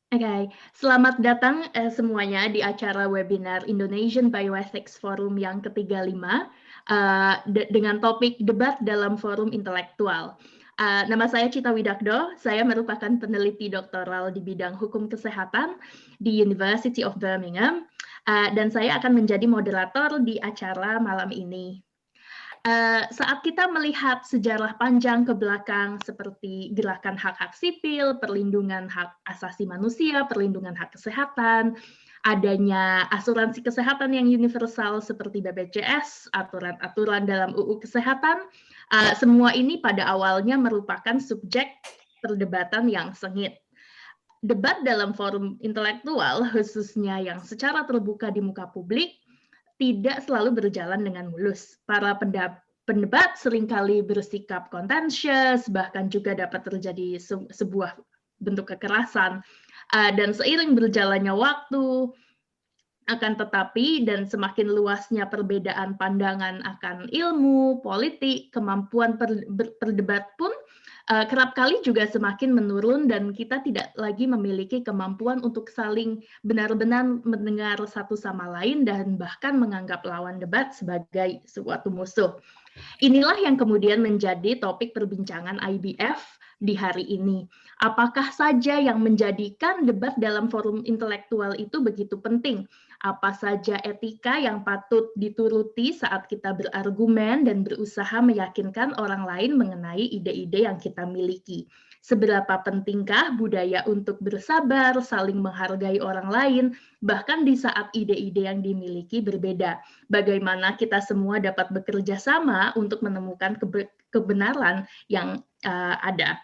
Oke, selamat datang semuanya di acara webinar Indonesian Bioethics Forum yang ke-35 dengan topik debat dalam forum intelektual. Nama saya Cita Widakdo, saya merupakan peneliti doktoral di bidang hukum kesehatan di University of Birmingham, dan saya akan menjadi moderator di acara malam ini. Saat kita melihat sejarah panjang ke belakang seperti gerakan hak-hak sipil, perlindungan hak asasi manusia, perlindungan hak kesehatan, adanya asuransi kesehatan yang universal seperti BPJS, aturan-aturan dalam UU Kesehatan, semua ini pada awalnya merupakan subjek perdebatan yang sengit. Debat dalam forum intelektual, khususnya yang secara terbuka di muka publik, tidak selalu berjalan dengan mulus. Para pendebat seringkali bersikap contentious, bahkan juga dapat terjadi sebuah bentuk kekerasan. Dan seiring berjalannya waktu, akan tetapi dan semakin luasnya perbedaan pandangan akan ilmu, politik, kemampuan berdebat pun kerap kali juga semakin menurun dan kita tidak lagi memiliki kemampuan untuk saling benar-benar mendengar satu sama lain dan bahkan menganggap lawan debat sebagai suatu musuh. Inilah yang kemudian menjadi topik perbincangan IBF di hari ini. Apakah saja yang menjadikan debat dalam forum intelektual itu begitu penting? Apa saja etika yang patut dituruti saat kita berargumen dan berusaha meyakinkan orang lain mengenai ide-ide yang kita miliki? Seberapa pentingkah budaya untuk bersabar, saling menghargai orang lain, bahkan di saat ide-ide yang dimiliki berbeda? Bagaimana kita semua dapat bekerja sama untuk menemukan kebenaran yang ada.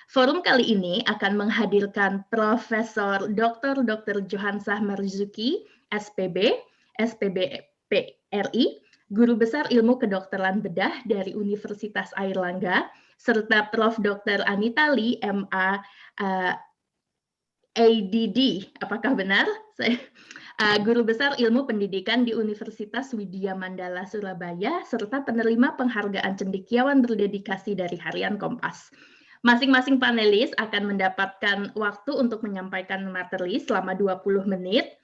Forum kali ini akan menghadirkan Profesor Dr. Johansah Marzuki, SPB, SPBPRI, Guru Besar Ilmu Kedokteran Bedah dari Universitas Airlangga, serta Prof. Dr. Anita Lee, MA ADD, apakah benar? Guru Besar Ilmu Pendidikan di Universitas Widya Mandala Surabaya, serta penerima penghargaan cendekiawan berdedikasi dari Harian Kompas. Masing-masing panelis akan mendapatkan waktu untuk menyampaikan materi selama 20 menit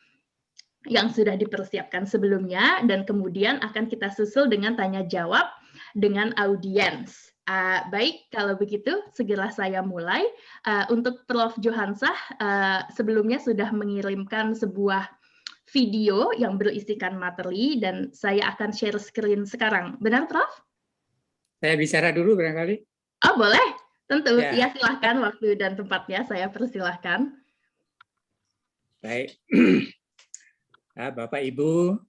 yang sudah dipersiapkan sebelumnya, dan kemudian akan kita susul dengan tanya jawab dengan audiens. Baik, kalau begitu segera saya mulai. Untuk Prof. Johansah, sebelumnya sudah mengirimkan sebuah video yang berisikan materi dan saya akan share screen sekarang. Benar, Prof? Saya bicara dulu barangkali. Oh, boleh. Tentu. Ya, silahkan, waktu dan tempatnya saya persilahkan. baik. Bapak, Ibu,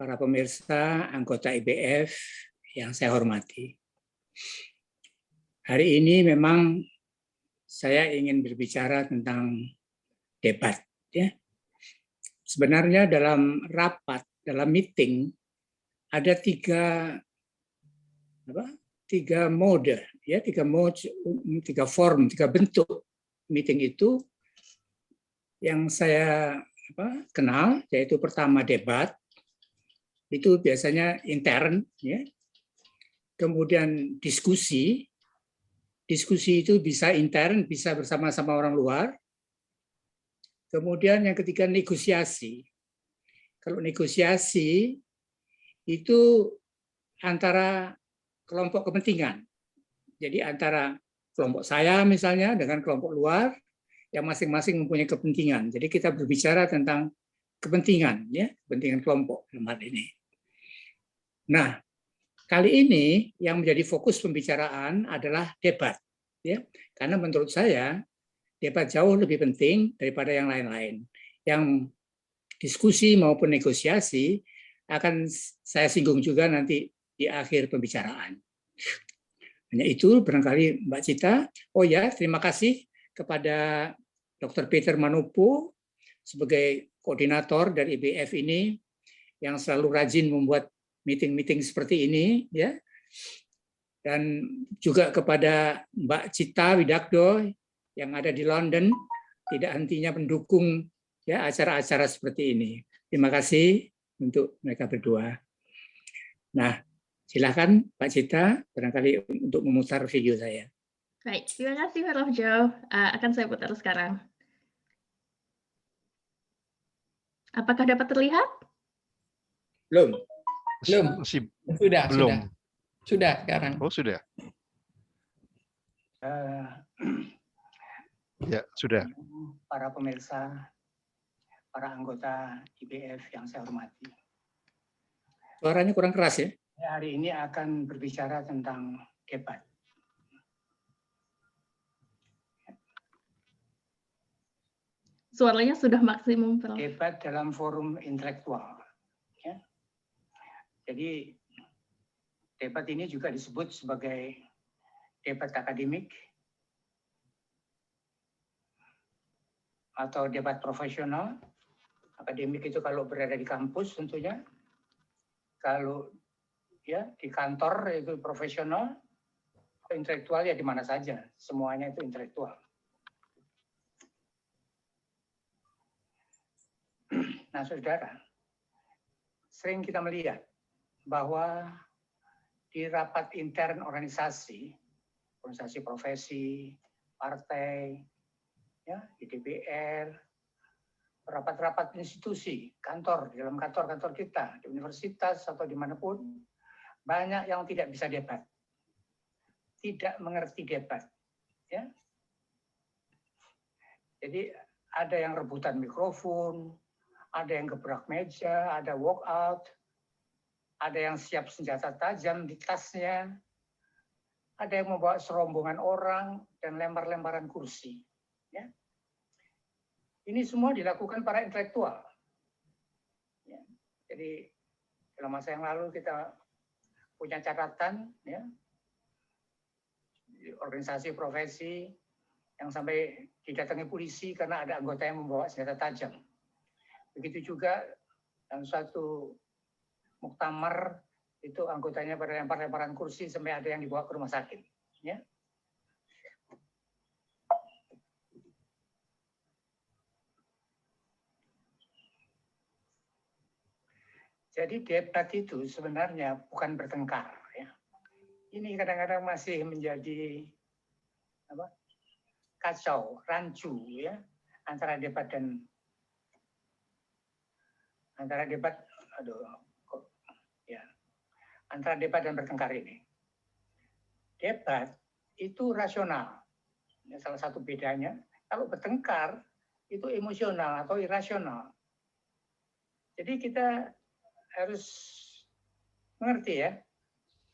para pemirsa, anggota IBF yang saya hormati. Hari ini memang saya ingin berbicara tentang debat. Ya. Sebenarnya dalam rapat, dalam meeting, ada tiga mode, ya, tiga form, tiga bentuk meeting itu yang saya kenal, yaitu pertama debat, itu biasanya intern, ya. Kemudian diskusi itu bisa intern, bisa bersama-sama orang luar. Kemudian yang ketiga negosiasi. Kalau negosiasi itu antara kelompok kepentingan. Jadi antara kelompok saya misalnya dengan kelompok luar yang masing-masing mempunyai kepentingan. Jadi kita berbicara tentang kepentingan, ya, kepentingan kelompok dalam hal ini. Nah, kali ini yang menjadi fokus pembicaraan adalah debat, ya, karena menurut saya debat jauh lebih penting daripada yang lain-lain. Yang diskusi maupun negosiasi akan saya singgung juga nanti di akhir pembicaraan. Hanya itu barangkali Mbak Cita. Oh ya, terima kasih kepada Dr. Peter Manopo sebagai koordinator dari IBF ini yang selalu rajin membuat meeting-meeting seperti ini, ya. Dan juga kepada Mbak Cita Widakdo yang ada di London, tidak hentinya mendukung, ya, acara-acara seperti ini. Terima kasih untuk mereka berdua. Nah, silakan Pak Cita, barangkali untuk memutar video saya. Baik, terima kasih Prof. Jo. Akan saya putar sekarang. Apakah dapat terlihat? Belum. Sudah, belum. Sudah sekarang. Oh, sudah. Ya, sudah. Para pemirsa, para anggota IBF yang saya hormati. Suaranya kurang keras ya. Hari ini akan berbicara tentang debat. Suaranya sudah maksimum, Prof. Debat dalam forum intelektual. Ya. Jadi debat ini juga disebut sebagai debat akademik atau debat profesional. Akademik itu kalau berada di kampus tentunya. Kalau ya di kantor itu profesional, intelektual ya di mana saja, semuanya itu intelektual. Nah, saudara, sering kita melihat bahwa di rapat intern organisasi profesi, partai, ya di DPR, rapat-rapat institusi, kantor, di dalam kantor-kantor kita, di universitas atau dimanapun, banyak yang tidak bisa debat, tidak mengerti debat. Ya. Jadi ada yang rebutan mikrofon, ada yang gebrak meja, ada walk out, ada yang siap senjata tajam di tasnya, ada yang membawa serombongan orang dan lempar-lemparan kursi. Ya. Ini semua dilakukan para intelektual. Ya. Jadi dalam masa yang lalu kita punya catatan, ya, organisasi profesi yang sampai didatangi polisi karena ada anggota yang membawa senjata tajam. Begitu juga dalam suatu muktamar itu anggotanya pada lempar-lemparan kursi sampai ada yang dibawa ke rumah sakit. Ya. Jadi debat itu sebenarnya bukan bertengkar. Ya. Ini kadang-kadang masih menjadi kacau, rancu, ya, antara debat dan antara debat dan bertengkar ini. Debat itu rasional. Ya, salah satu bedanya, kalau bertengkar itu emosional atau irasional. Jadi kita harus mengerti ya,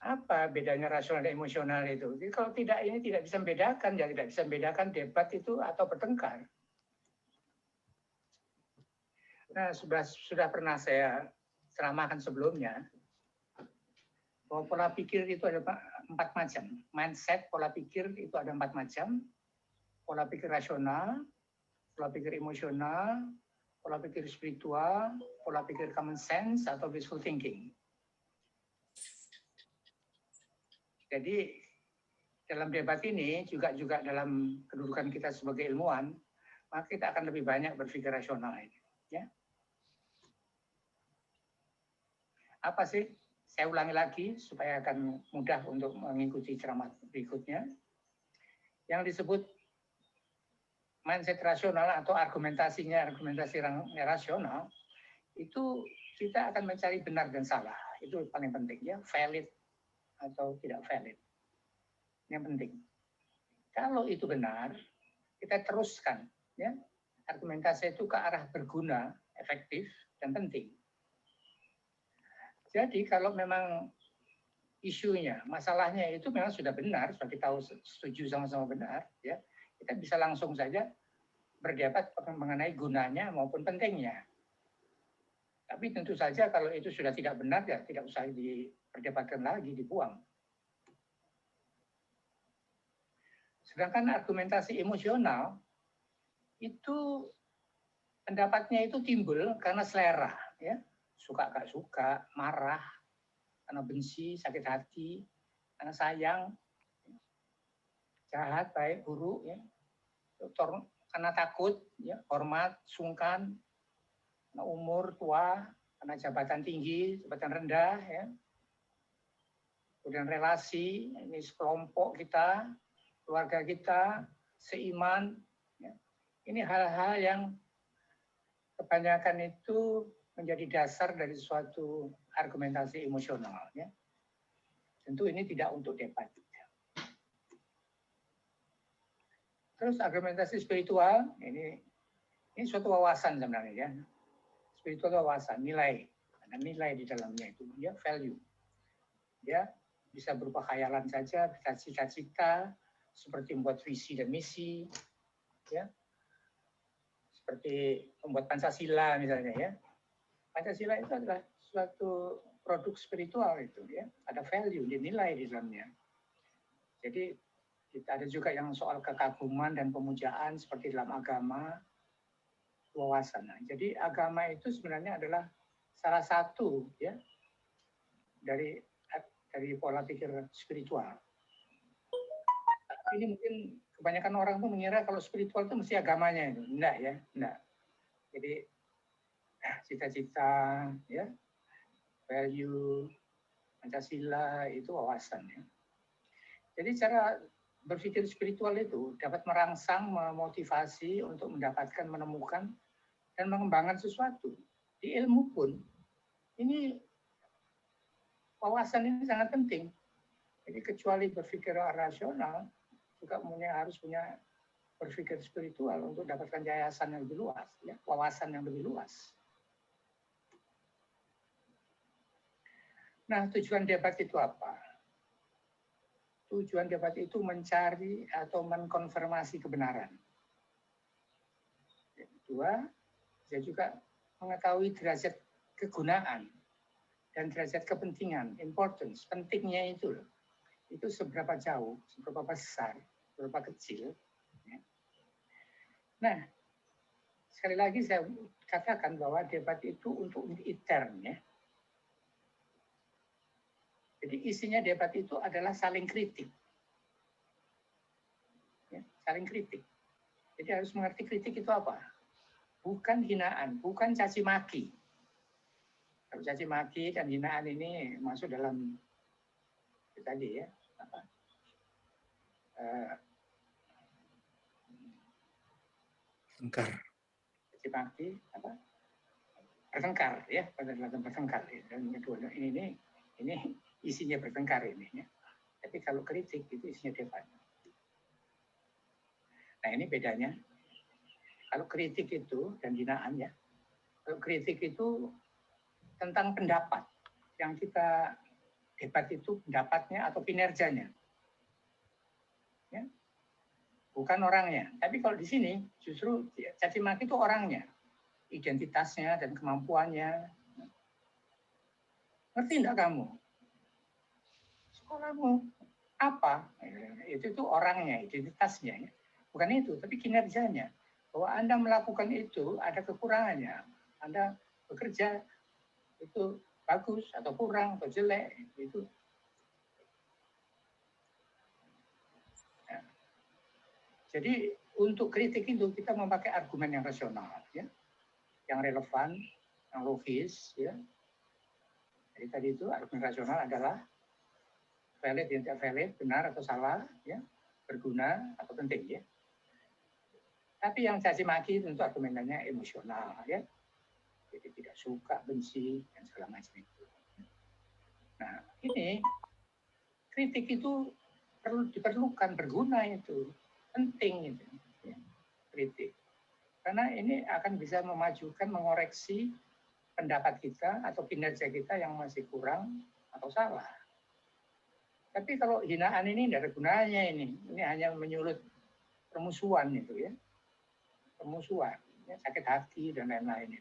apa bedanya rasional dan emosional itu. Jadi kalau ini tidak bisa membedakan, ya tidak bisa membedakan debat itu atau bertengkar. Nah, sudah pernah saya ceramahkan sebelumnya, bahwa pola pikir itu ada 4 macam. Mindset, pola pikir itu ada 4 macam. Pola pikir rasional, pola pikir emosional, pola pikir spiritual, pola pikir common sense, atau wishful thinking. Jadi dalam debat ini juga dalam kedudukan kita sebagai ilmuwan, maka kita akan lebih banyak berpikir rasional ini. Ya. Apa sih? Saya ulangi lagi supaya akan mudah untuk mengikuti ceramah berikutnya. Yang disebut mindset rasional atau argumentasi rasional, itu kita akan mencari benar dan salah. Itu paling penting ya, valid atau tidak valid. Yang penting. Kalau itu benar, kita teruskan ya. Argumentasi itu ke arah berguna, efektif dan penting. Jadi kalau memang isunya, masalahnya itu memang sudah benar, sudah kita setuju sama-sama benar, ya, kita bisa langsung saja berdebat mengenai gunanya maupun pentingnya. Tapi tentu saja kalau itu sudah tidak benar, ya tidak usah diperdebatkan lagi, dibuang. Sedangkan argumentasi emosional itu pendapatnya itu timbul karena selera, ya. Suka gak suka, marah, karena benci, sakit hati, karena sayang, jahat, baik, buruk, ya. Karena takut, ya, hormat, sungkan, karena umur, tua, karena jabatan tinggi, jabatan rendah, ya. Kemudian relasi, ini sekelompok kita, keluarga kita, seiman, ya. Ini hal-hal yang kebanyakan itu menjadi dasar dari suatu argumentasi emosional. Ya. Tentu ini tidak untuk debat. Terus argumentasi spiritual, ini suatu wawasan sebenarnya. Ya. Spiritual wawasan, nilai. Ada nilai di dalamnya itu, ya, value. Ya, bisa berupa khayalan saja, bisa cita-cita, seperti membuat visi dan misi, ya, seperti membuat Pancasila misalnya, ya. Pancasila itu adalah suatu produk spiritual itu, ya, ada value, nilai di dalamnya. Jadi kita ada juga yang soal kekaguman dan pemujaan seperti dalam agama, wawasan. Nah, jadi agama itu sebenarnya adalah salah satu, ya, dari pola pikir spiritual. Ini mungkin kebanyakan orang tuh mengira kalau spiritual itu mesti agamanya itu. Enggak, ya, enggak. Jadi cita-cita, ya, value, Pancasila itu wawasan, ya. Jadi cara berpikir spiritual itu dapat merangsang, memotivasi untuk mendapatkan, menemukan, dan mengembangkan sesuatu. Di ilmu pun, ini wawasan ini sangat penting. Jadi kecuali berpikir rasional, juga harus punya berpikir spiritual untuk dapatkan yayasan yang lebih luas, ya, wawasan yang lebih luas. Nah, tujuan debat itu apa? Tujuan debat itu mencari atau mengkonfirmasi kebenaran. Yang kedua, saya juga mengetahui derajat kegunaan dan derajat kepentingan, importance, pentingnya itu loh. Itu seberapa jauh, seberapa besar, seberapa kecil. Ya. Nah, sekali lagi saya katakan bahwa debat itu untuk intern, ya. Jadi isinya debat itu adalah saling kritik. Ya, saling kritik. Jadi harus mengerti kritik itu apa? Bukan hinaan, bukan caci maki. Kalau caci maki dan hinaan ini masuk dalam itu tadi, ya, apa? Tengkar. Caci maki apa? Bertengkar, ya, pada dalam bertengkar. Ya. Dan kedua ini isinya bertengkar ini, ya. Tapi kalau kritik itu isinya debat. Nah, ini bedanya. Kalau kritik itu dan hinaan, ya. Kalau kritik itu tentang pendapat yang kita debat itu pendapatnya atau kinerjanya. Ya. Bukan orangnya. Tapi kalau di sini justru caci maki itu orangnya, identitasnya dan kemampuannya. Ngerti enggak kamu? Sekolahmu apa? Itu orangnya, identitasnya. Ya. Bukan itu, tapi kinerjanya. Bahwa Anda melakukan itu ada kekurangannya. Anda bekerja itu bagus atau kurang atau jelek. Itu. Ya. Jadi untuk kritik itu kita memakai argumen yang rasional, ya, yang relevan, yang logis, ya. Jadi tadi itu argumen rasional adalah valid, tidak valid, benar atau salah, ya, berguna atau penting, ya. Tapi yang caci maki tentu argumennya emosional, ya. Jadi tidak suka, benci dan segala macam itu. Nah, ini kritik itu perlu diperlukan, berguna itu, penting itu, ya, kritik. Karena ini akan bisa memajukan, mengoreksi pendapat kita atau kinerja kita yang masih kurang atau salah. Tapi kalau hinaan ini tidak ada gunanya ini hanya menyulut permusuhan itu, ya, permusuhan, ya, sakit hati dan lain-lain.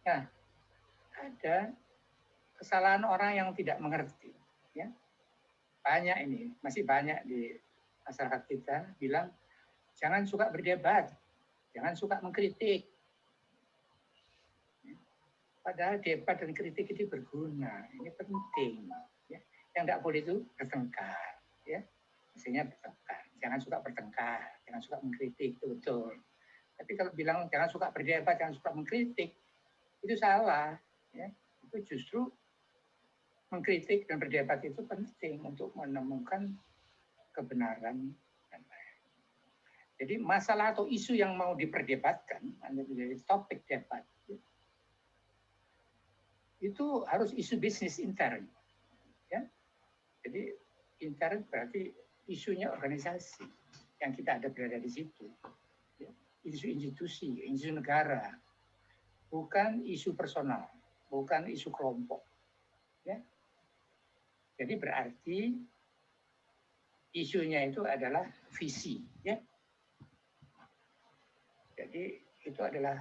Nah, ada kesalahan orang yang tidak mengerti, ya. Banyak ini, masih banyak di masyarakat kita bilang jangan suka berdebat, jangan suka mengkritik. Padahal debat dan kritik itu berguna, ini penting. Ya. Yang tidak boleh itu bertengkar, ya. Maksudnya bertengkar, jangan suka bertengkar, jangan suka mengkritik, itu betul. Tapi kalau bilang jangan suka berdebat, jangan suka mengkritik, itu salah. Ya. Itu justru mengkritik dan berdebat itu penting untuk menemukan kebenaran. Jadi masalah atau isu yang mau diperdebatkan, menjadi topik debat, itu harus isu bisnis intern. Ya. Jadi intern berarti isunya organisasi yang kita ada berada di situ. Ya. Isu institusi, isu negara, bukan isu personal, bukan isu kelompok. Ya. Jadi berarti isunya itu adalah visi. Ya. Jadi itu adalah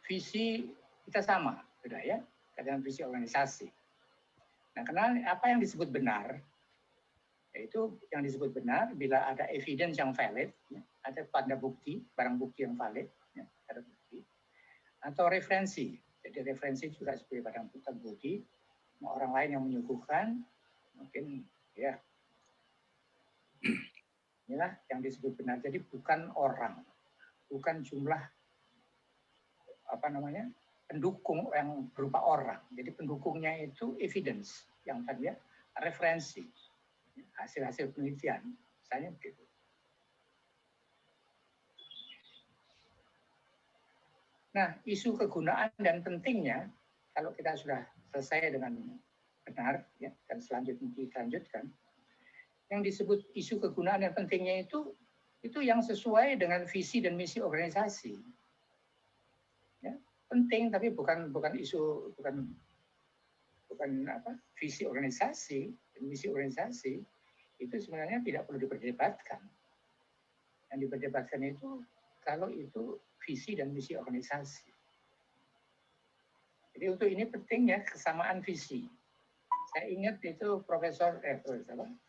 visi kita sama, sudah ya, dengan visi organisasi. Nah, karena apa yang disebut benar, yaitu yang disebut benar bila ada evidence yang valid, ya, ada tanda bukti, barang bukti yang valid, ya, ada bukti, atau referensi. Jadi referensi juga sebagai barang bukti, orang lain yang menyuguhkan, mungkin ya, inilah yang disebut benar. Jadi bukan orang, bukan jumlah pendukung yang berupa orang. Jadi pendukungnya itu evidence yang tadi ya, referensi, hasil-hasil penelitian, misalnya begitu. Nah, isu kegunaan dan pentingnya kalau kita sudah selesai dengan benar ya, dan selanjutnya dilanjutkan, yang disebut isu kegunaan dan pentingnya itu yang sesuai dengan visi dan misi organisasi. Ya, penting tapi bukan isu visi organisasi dan misi organisasi itu sebenarnya tidak perlu diperdebatkan. Yang diperdebatkan itu kalau itu visi dan misi organisasi. Jadi untuk ini pentingnya kesamaan visi. Saya ingat itu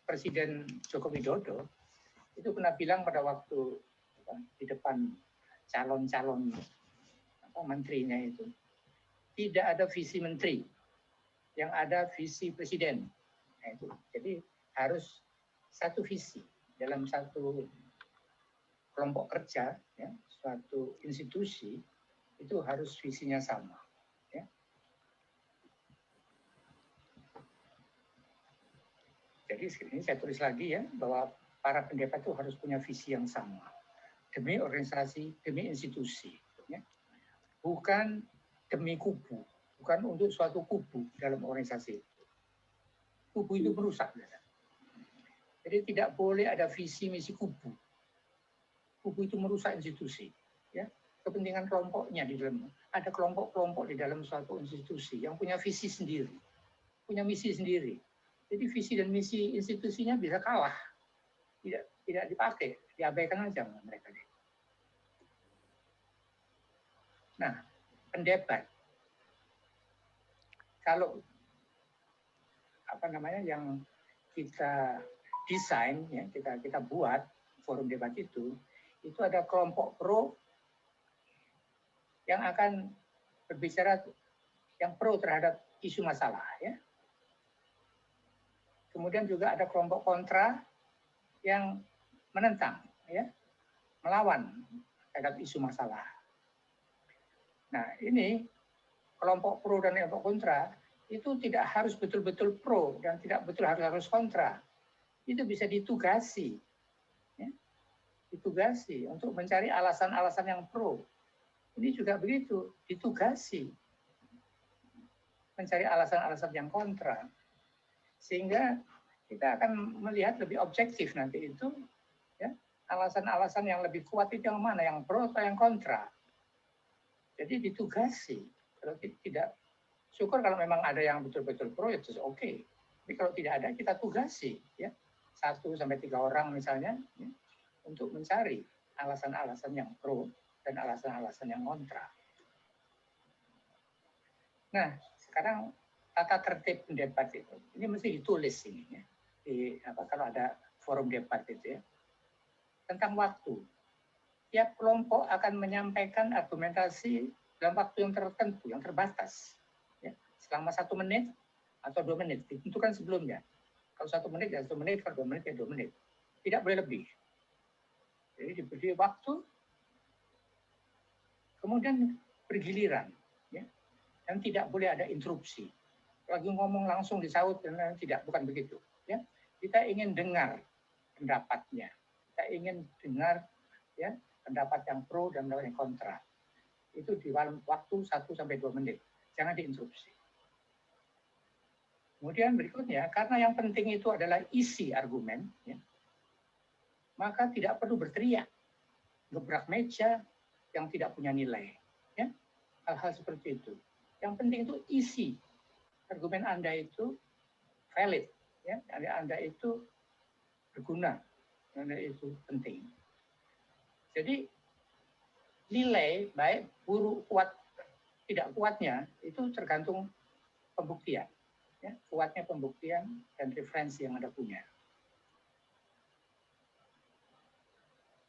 Presiden Joko Widodo itu pernah bilang pada waktu di depan calon-calon menterinya itu, tidak ada visi menteri, yang ada visi presiden. Nah, itu. Jadi harus satu visi dalam satu kelompok kerja, ya, suatu institusi itu harus visinya sama. Ya. Jadi ini saya tulis lagi ya bahwa para pendapat itu harus punya visi yang sama demi organisasi, demi institusi. Ya. Bukan demi kubu, bukan untuk suatu kubu dalam organisasi. Kubu itu merusak. Jadi tidak boleh ada visi misi kubu. Kubu itu merusak institusi. Ya. Kepentingan kelompoknya di dalam, ada kelompok-kelompok di dalam suatu institusi yang punya visi sendiri, punya misi sendiri. Jadi visi dan misi institusinya bisa kalah, tidak dipakai, diabaikan aja mereka. Nah, pendebat, kalau yang kita desain, ya, kita buat forum debat itu ada kelompok pro yang akan berbicara yang pro terhadap isu masalah, ya. Kemudian juga ada kelompok kontra yang menentang, ya, melawan terhadap isu masalah. Nah, ini kelompok pro dan kelompok kontra itu tidak harus betul-betul pro dan tidak betul harus kontra. Itu bisa ditugasi, ya, ditugasi untuk mencari alasan-alasan yang pro. Ini juga begitu, ditugasi mencari alasan-alasan yang kontra, sehingga kita akan melihat lebih objektif nanti itu, ya, alasan-alasan yang lebih kuat itu yang mana, yang pro atau yang kontra. Jadi ditugasi. Kalau tidak, syukur kalau memang ada yang betul-betul pro, itu oke. Tapi kalau tidak ada, kita tugasi, ya, 1-3 orang misalnya, ya, untuk mencari alasan-alasan yang pro dan alasan-alasan yang kontra. Nah, sekarang tata tertib pendebat itu, ini mesti ditulis ini, ya, kalau ada forum debat itu, ya, tentang waktu. Tiap kelompok akan menyampaikan argumentasi dalam waktu yang tertentu, yang terbatas, ya, selama 1 menit atau 2 menit, ditentukan sebelumnya. Kalau 1 menit ya 1 menit, kalau 2 menit ya 2 menit. Tidak boleh lebih. Jadi diberi waktu, kemudian bergiliran, ya, dan tidak boleh ada interupsi. Lagi ngomong langsung disaut, dan tidak, bukan begitu. Ya. Kita ingin dengar pendapatnya. Saya ingin dengar ya pendapat yang pro dan pendapat yang kontra. Itu di waktu 1-2 menit. Jangan diinterupsi. Kemudian berikutnya, karena yang penting itu adalah isi argumen, ya, maka tidak perlu berteriak, gebrak meja yang tidak punya nilai. Ya, hal-hal seperti itu. Yang penting itu isi. Argumen Anda itu valid. Ya, Anda itu berguna. Anda itu penting. Jadi nilai baik buruk kuat tidak kuatnya itu tergantung pembuktian, ya, kuatnya pembuktian dan referensi yang Anda punya.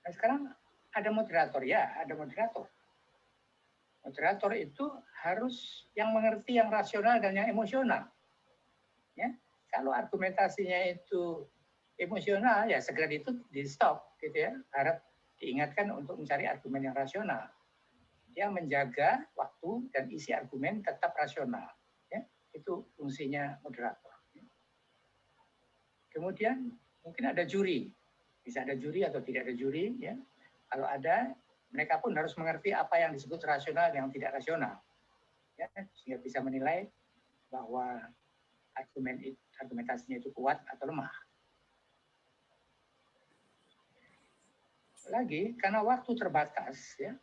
Nah, sekarang ada moderator ya, ada moderator. Moderator itu harus yang mengerti yang rasional dan yang emosional. Ya, kalau argumentasinya itu emosional ya segera itu di stop gitu ya, harap diingatkan untuk mencari argumen yang rasional. Dia menjaga waktu dan isi argumen tetap rasional. Ya, itu fungsinya moderator. Kemudian mungkin ada juri, bisa ada juri atau tidak ada juri. Ya, kalau ada, mereka pun harus mengerti apa yang disebut rasional dan yang tidak rasional. Ya, sehingga bisa menilai bahwa argumentasinya itu kuat atau lemah. Lagi, karena waktu terbatas, ya,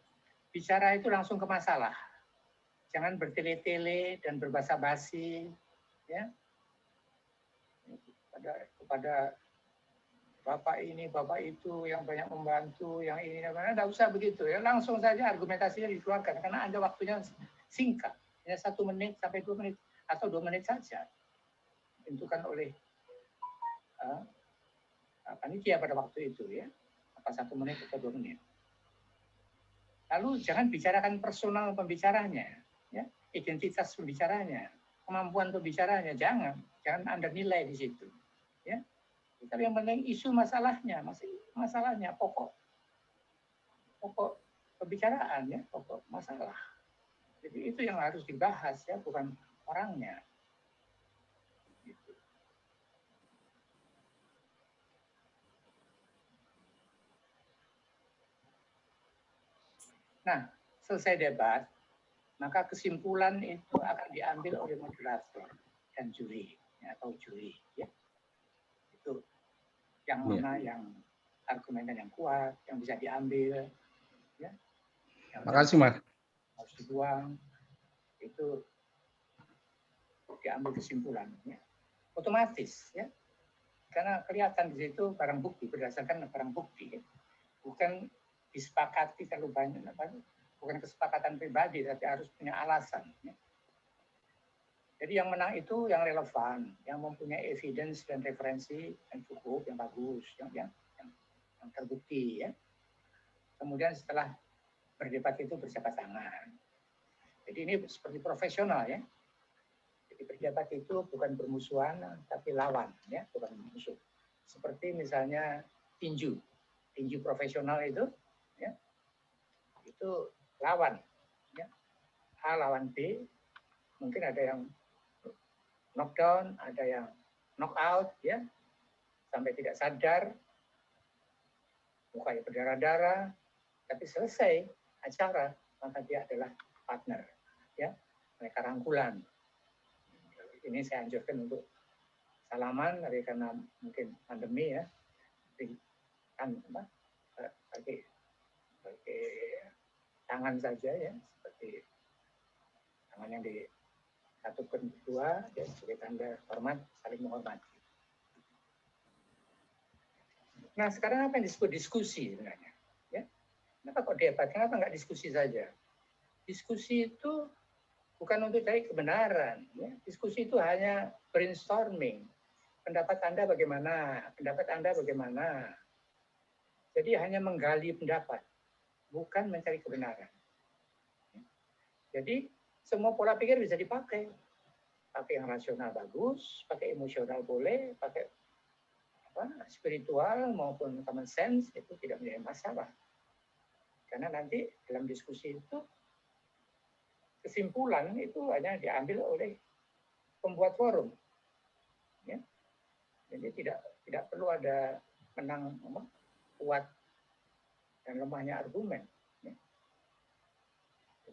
bicara itu langsung ke masalah. Jangan bertele-tele dan berbasa-basi, ya, kepada bapak ini, bapak itu yang banyak membantu, yang ini, tidak usah begitu, ya, langsung saja argumentasinya dikeluarkan karena Anda waktunya singkat, hanya 1 menit sampai 2 menit atau 2 menit saja, ditentukan oleh panitia pada waktu itu, ya. 1 menit atau 2 menit. Lalu jangan bicarakan personal pembicaranya, ya, identitas pembicaranya, kemampuan pembicaranya, jangan Anda nilai di situ, ya. Tapi yang penting isu masalahnya, pokok pembicaraan, ya, pokok masalah. Jadi itu yang harus dibahas, ya, bukan orangnya. Nah, selesai debat, maka kesimpulan itu akan diambil oleh moderator dan juri, ya, atau juri. Ya. Itu yang mana yang argumen yang kuat, yang bisa diambil. Ya. Makasih, Mas. Harus dibuang, itu diambil kesimpulan. Ya. Otomatis, ya. Karena kelihatan di situ barang bukti, berdasarkan barang bukti. Ya. Bukan disepakati terlalu banyak, bukan kesepakatan pribadi, tapi harus punya alasan. Ya. Jadi yang menang itu yang relevan, yang mempunyai evidence dan referensi yang cukup, yang bagus, yang terbukti. Ya. Kemudian setelah berdebat itu berjabat tangan. Jadi ini seperti profesional, ya. Jadi berdebat itu bukan bermusuhan, tapi lawan, ya, bukan musuh. Seperti misalnya tinju profesional itu. Ya, itu lawan, ya. A lawan B, mungkin ada yang knockdown, ada yang knockout, ya, sampai tidak sadar, mukanya berdarah-darah, tapi selesai acara, maka dia adalah partner, ya, mereka rangkulan. Ini saya anjurkan untuk salaman, tapi karena mungkin pandemi, ya, kan pakai tangan saja, ya, seperti tangan yang disatukan berdua, ya, sebagai tanda hormat, saling menghormati. Nah, sekarang apa yang disebut diskusi sebenarnya? Ya, kenapa kok debat? Kenapa nggak diskusi saja? Diskusi itu bukan untuk cari kebenaran. Ya. Diskusi itu hanya brainstorming. Pendapat Anda bagaimana? Pendapat Anda bagaimana? Jadi hanya menggali pendapat, bukan mencari kebenaran. Jadi semua pola pikir bisa dipakai. Pakai yang rasional bagus, pakai emosional boleh, pakai spiritual maupun common sense, itu tidak menjadi masalah. Karena nanti dalam diskusi itu kesimpulan itu hanya diambil oleh pembuat forum. Ya. Jadi tidak perlu ada menang kuat dan lemahnya argumen.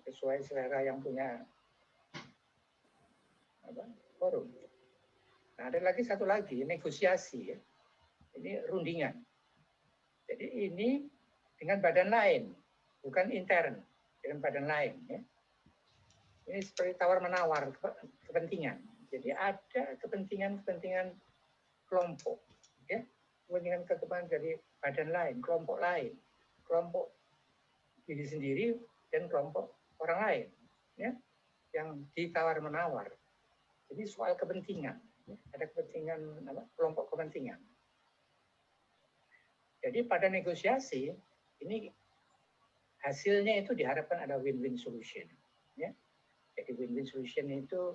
Sesuai selera yang punya forum. Nah, ada lagi satu lagi, negosiasi. Ini rundingan. Jadi ini dengan badan lain, bukan intern, dengan badan lain. Ini seperti tawar-menawar kepentingan. Jadi ada kepentingan kelompok. Kepentingan dari badan lain, kelompok diri sendiri dan kelompok orang lain, yang ditawar-menawar. Jadi soal kepentingan, ada kepentingan kelompok kepentingan. Jadi pada negosiasi ini hasilnya itu diharapkan ada win-win solution. Jadi win-win solution itu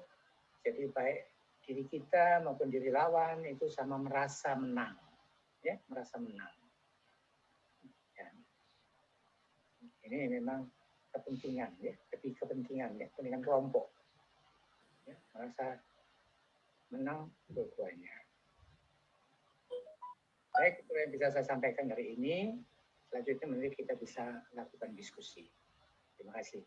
jadi baik diri kita maupun diri lawan itu sama merasa menang, merasa menang. Ini memang kepentingan, lebih kepentingan kelompok, merasa menang dua-duanya. Baik, itu yang bisa saya sampaikan hari ini. Selanjutnya nanti kita bisa lakukan diskusi. Terima kasih.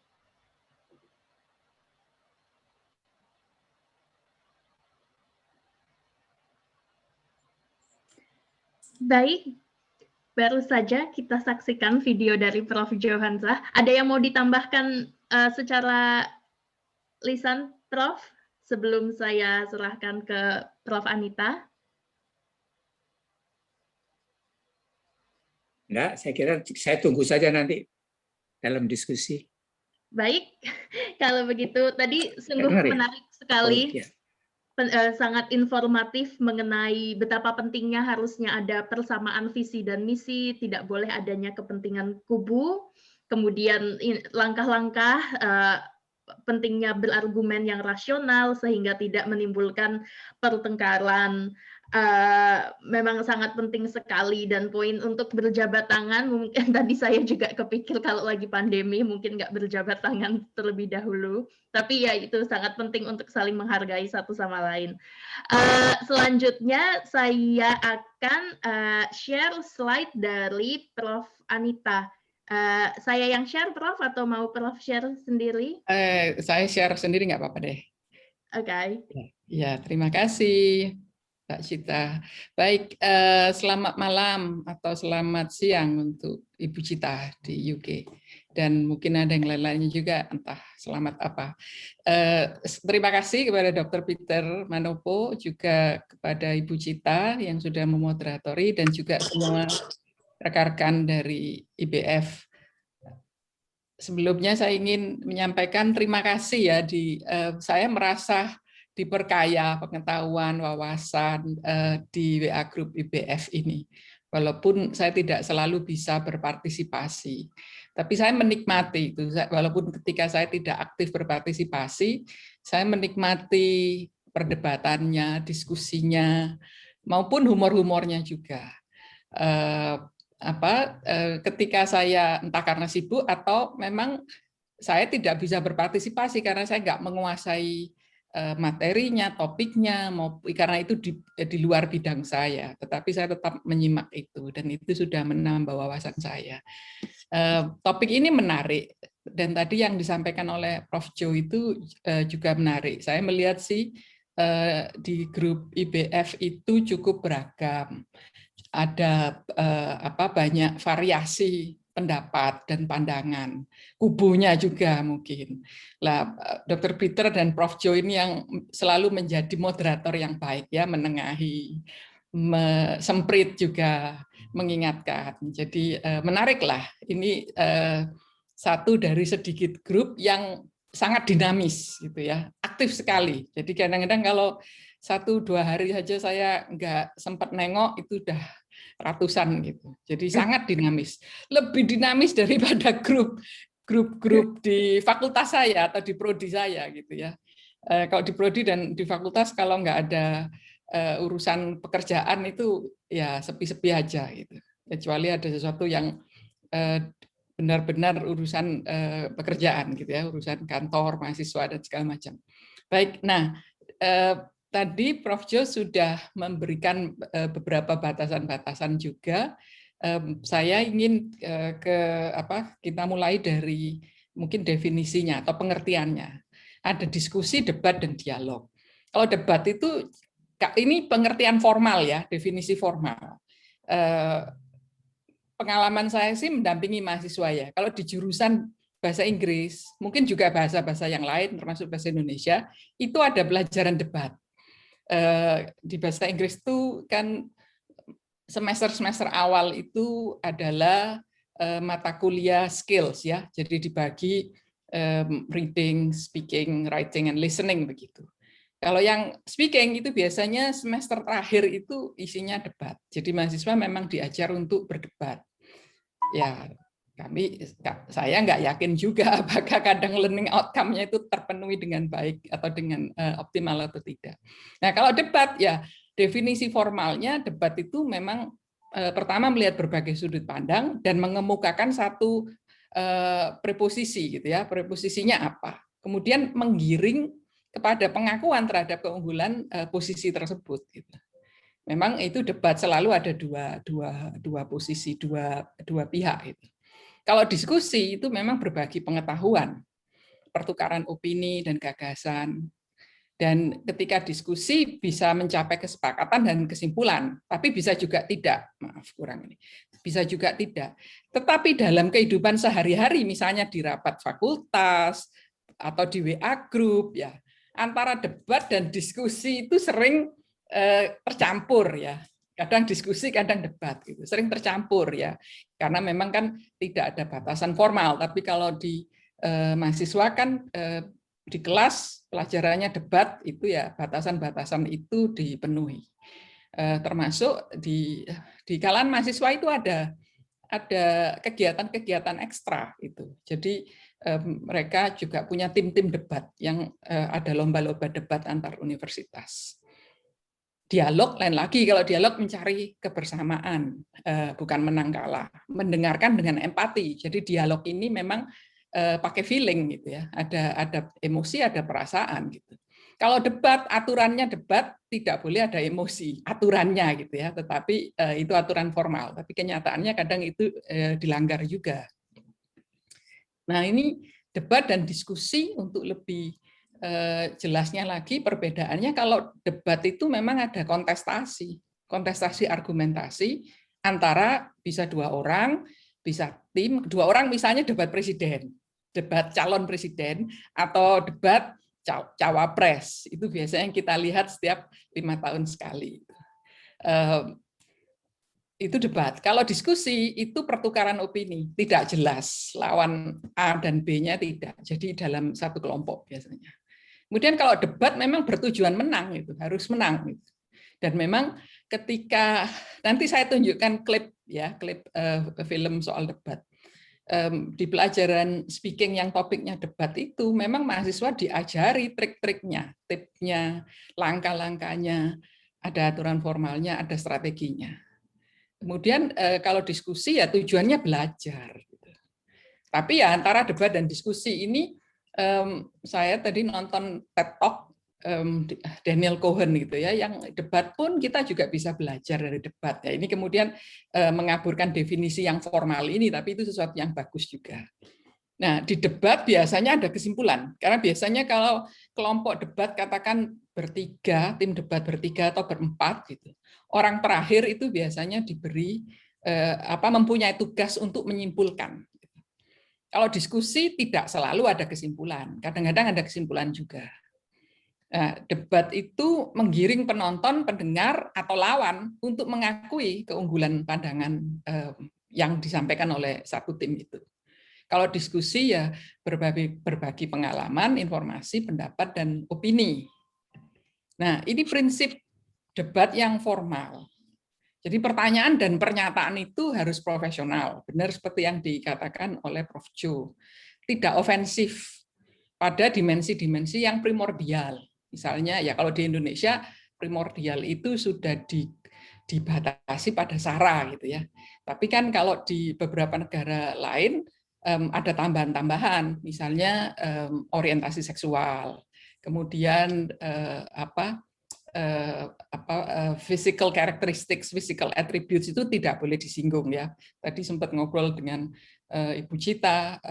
Baik, baru saja kita saksikan video dari Prof. Johansa. Ada yang mau ditambahkan secara lisan, Prof, sebelum saya serahkan ke Prof. Anita? Enggak, saya kira saya tunggu saja nanti dalam diskusi. Baik, kalau begitu tadi sungguh menarik sekali. Sangat informatif mengenai betapa pentingnya harusnya ada persamaan visi dan misi, tidak boleh adanya kepentingan kubu, kemudian langkah-langkah pentingnya berargumen yang rasional sehingga tidak menimbulkan pertengkaran. Memang sangat penting sekali, dan poin untuk berjabat tangan mungkin tadi saya juga kepikir kalau lagi pandemi mungkin nggak berjabat tangan terlebih dahulu, tapi ya itu sangat penting untuk saling menghargai satu sama lain. Selanjutnya saya akan share slide dari Prof. Anita. Saya yang share, Prof, atau mau Prof share sendiri? Saya share sendiri nggak apa-apa deh. Oke. Ya, terima kasih Mbak Cita. Baik, selamat malam atau selamat siang untuk Ibu Cita di UK. Dan mungkin ada yang lain-lainnya juga, entah selamat apa. Terima kasih kepada Dr. Peter Manopo, juga kepada Ibu Cita yang sudah memoderatori, dan juga semua rekan-rekan dari IBF. Sebelumnya saya ingin menyampaikan terima kasih ya, saya merasa diperkaya pengetahuan, wawasan di WA Group IBF ini. Walaupun saya tidak selalu bisa berpartisipasi, tapi saya menikmati itu. Walaupun ketika saya tidak aktif berpartisipasi, saya menikmati perdebatannya, diskusinya, maupun humor-humornya juga. Ketika saya entah karena sibuk atau memang saya tidak bisa berpartisipasi karena saya nggak menguasai materinya, topiknya, karena itu di luar bidang saya, tetapi saya tetap menyimak itu, dan itu sudah menambah wawasan saya. Topik ini menarik, dan tadi yang disampaikan oleh Prof. Jo itu juga menarik. Saya melihat sih di grup IBF itu cukup beragam. Ada banyak variasi pendapat dan pandangan, kubunya juga mungkin. Lah, Dr. Peter dan Prof. Jo ini yang selalu menjadi moderator yang baik ya, menengahi, semprit juga, mengingatkan. Jadi menariklah, ini satu dari sedikit grup yang sangat dinamis gitu ya, aktif sekali. Jadi kadang-kadang kalau 1-2 hari saja saya nggak sempat nengok itu udah ratusan gitu. Jadi sangat dinamis. Lebih dinamis daripada grup di fakultas saya atau di prodi saya gitu ya. Kalau di prodi dan di fakultas kalau nggak ada urusan pekerjaan itu ya sepi-sepi aja gitu. Kecuali ada sesuatu yang benar-benar urusan pekerjaan gitu ya, urusan kantor, mahasiswa dan segala macam. Baik, nah tadi Prof. Jo sudah memberikan beberapa batasan-batasan juga Saya ingin kita mulai dari mungkin definisinya atau pengertiannya. Ada diskusi, debat, dan dialog. Kalau debat itu, ini pengertian formal ya, definisi formal. Pengalaman saya sih mendampingi mahasiswa ya. Kalau di jurusan bahasa Inggris, mungkin juga bahasa-bahasa yang lain, termasuk bahasa Indonesia, itu ada pelajaran debat. Di bahasa Inggris itu kan semester-semester awal itu adalah mata kuliah skills ya. Jadi dibagi reading, speaking, writing, and listening begitu. Kalau yang speaking itu biasanya semester terakhir itu isinya debat. Jadi mahasiswa memang diajar untuk berdebat. Ya, saya nggak yakin juga apakah kadang learning outcome-nya itu terpenuhi dengan baik atau dengan optimal atau tidak. Nah, kalau debat ya definisi formalnya debat itu memang pertama melihat berbagai sudut pandang dan mengemukakan satu preposisi gitu ya. Preposisinya apa? Kemudian menggiring kepada pengakuan terhadap keunggulan posisi tersebut gitu. Memang itu debat selalu ada dua posisi, dua pihak itu. Kalau diskusi itu memang berbagi pengetahuan, pertukaran opini dan gagasan. Dan ketika diskusi bisa mencapai kesepakatan dan kesimpulan, tapi bisa juga tidak. Maaf, kurang ini. Bisa juga tidak. Tetapi dalam kehidupan sehari-hari, misalnya di rapat fakultas atau di WA group, ya antara debat dan diskusi itu sering tercampur ya. Kadang diskusi, kadang debat gitu. Sering tercampur ya. Karena memang kan tidak ada batasan formal, tapi kalau di mahasiswa kan di kelas pelajarannya debat itu ya batasan-batasan itu dipenuhi. Termasuk di kalangan mahasiswa itu ada kegiatan-kegiatan ekstra itu. Jadi mereka juga punya tim-tim debat yang ada lomba-lomba debat antar universitas. Dialog lain lagi, kalau dialog mencari kebersamaan, bukan menang kalah, mendengarkan dengan empati. Jadi dialog ini memang pakai feeling gitu ya, ada emosi, ada perasaan gitu. Kalau debat, aturannya debat tidak boleh ada emosi, aturannya gitu ya, tetapi itu aturan formal, tapi kenyataannya kadang itu dilanggar juga. Nah, ini debat dan diskusi untuk lebih jelasnya lagi perbedaannya. Kalau debat itu memang ada kontestasi argumentasi antara bisa dua orang, bisa tim, dua orang misalnya debat presiden, debat calon presiden, atau debat cawapres. Itu biasanya yang kita lihat setiap 5 tahun sekali. Itu debat. Kalau diskusi itu pertukaran opini, tidak jelas lawan A dan B-nya tidak. Jadi dalam satu kelompok biasanya. Kemudian kalau debat memang bertujuan menang, itu harus menang. Dan memang ketika nanti saya tunjukkan klip film soal debat. Di pelajaran speaking yang topiknya debat itu memang mahasiswa diajari trik-triknya, tipsnya, langkah-langkahnya, ada aturan formalnya, ada strateginya. Kemudian kalau diskusi ya tujuannya belajar. Tapi ya antara debat dan diskusi ini saya tadi nonton TED Talk Daniel Cohen gitu ya, yang debat pun kita juga bisa belajar dari debat. Ya, ini kemudian mengaburkan definisi yang formal ini, tapi itu sesuatu yang bagus juga. Nah, di debat biasanya ada kesimpulan, karena biasanya kalau kelompok debat katakan bertiga, tim debat bertiga atau berempat gitu. Orang terakhir itu biasanya diberi mempunyai tugas untuk menyimpulkan. Kalau diskusi tidak selalu ada kesimpulan, kadang-kadang ada kesimpulan juga. Nah, debat itu menggiring penonton, pendengar, atau lawan untuk mengakui keunggulan pandangan yang disampaikan oleh satu tim itu. Kalau diskusi ya berbagi pengalaman, informasi, pendapat, dan opini. Nah, ini prinsip debat yang formal. Jadi pertanyaan dan pernyataan itu harus profesional, benar seperti yang dikatakan oleh Prof. Jo. Tidak ofensif pada dimensi-dimensi yang primordial. Misalnya ya kalau di Indonesia primordial itu sudah dibatasi pada sara gitu ya. Tapi kan kalau di beberapa negara lain ada tambahan-tambahan, misalnya orientasi seksual, kemudian physical characteristics, physical attributes itu tidak boleh disinggung ya. Tadi sempat ngobrol dengan Ibu Cita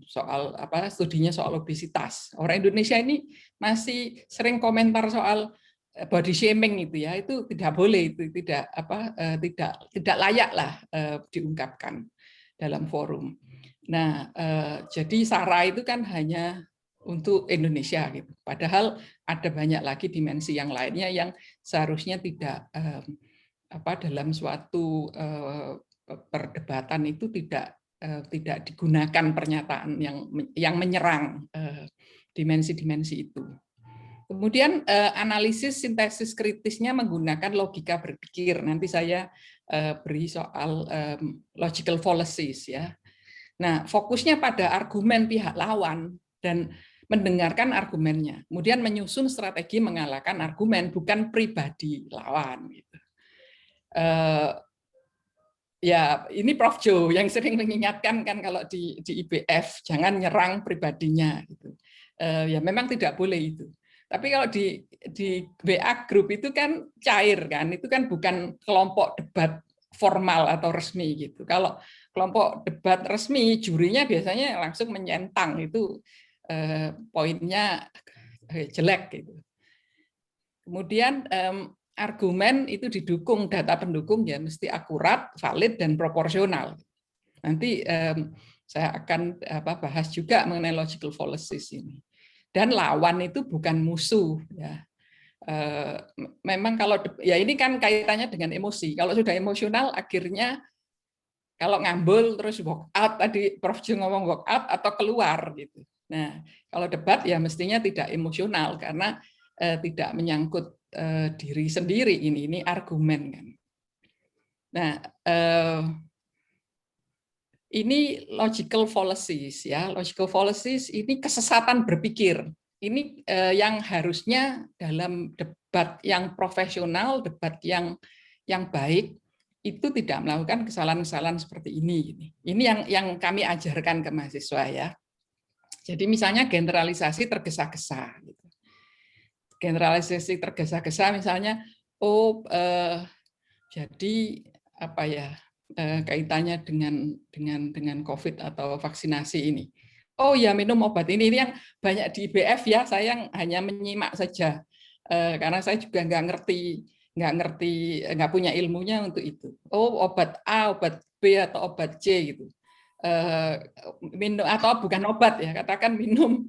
soal studinya soal obesitas. Orang Indonesia ini masih sering komentar soal body shaming itu ya, itu tidak boleh, itu tidak layak lah diungkapkan dalam forum. Nah, jadi SARA itu kan hanya untuk Indonesia gitu. Padahal ada banyak lagi dimensi yang lainnya yang seharusnya tidak dalam suatu perdebatan itu tidak digunakan pernyataan yang menyerang dimensi-dimensi itu. Kemudian analisis sintesis kritisnya menggunakan logika berpikir. Nanti saya beri soal logical fallacies ya. Nah, fokusnya pada argumen pihak lawan dan mendengarkan argumennya. Kemudian menyusun strategi mengalahkan argumen, bukan pribadi lawan. Gitu. Ya, ini Prof. Jo yang sering mengingatkan kan kalau di IBF jangan nyerang pribadinya. Gitu. Ya memang tidak boleh itu. Tapi kalau di WA Group itu kan cair kan, itu kan bukan kelompok debat formal atau resmi gitu. Kalau kelompok debat resmi, jurinya biasanya langsung menyentang itu poinnya jelek gitu. Kemudian argumen itu didukung data pendukung ya mesti akurat, valid dan proporsional. Nanti saya akan bahas juga mengenai logical fallacies ini. Dan lawan itu bukan musuh ya. Memang kalau ya ini kan kaitannya dengan emosi. Kalau sudah emosional akhirnya kalau ngambul terus walk out, tadi Prof. Jo ngomong walk out atau keluar gitu. Nah, kalau debat ya mestinya tidak emosional karena tidak menyangkut diri sendiri, ini argumen kan. Nah, ini logical fallacies ya. Logical fallacies ini kesesatan berpikir. Ini yang harusnya dalam debat yang profesional, debat yang baik itu tidak melakukan kesalahan-kesalahan seperti ini. Ini yang kami ajarkan ke mahasiswa ya. Jadi misalnya generalisasi tergesa-gesa. Generalisasi tergesa-gesa misalnya, jadi apa ya kaitannya dengan COVID atau vaksinasi ini. Oh ya minum obat ini yang banyak di IBF ya, saya yang hanya menyimak saja karena saya juga nggak punya ilmunya untuk itu. Oh obat A, obat B atau obat C gitu. Minum atau bukan obat ya, katakan minum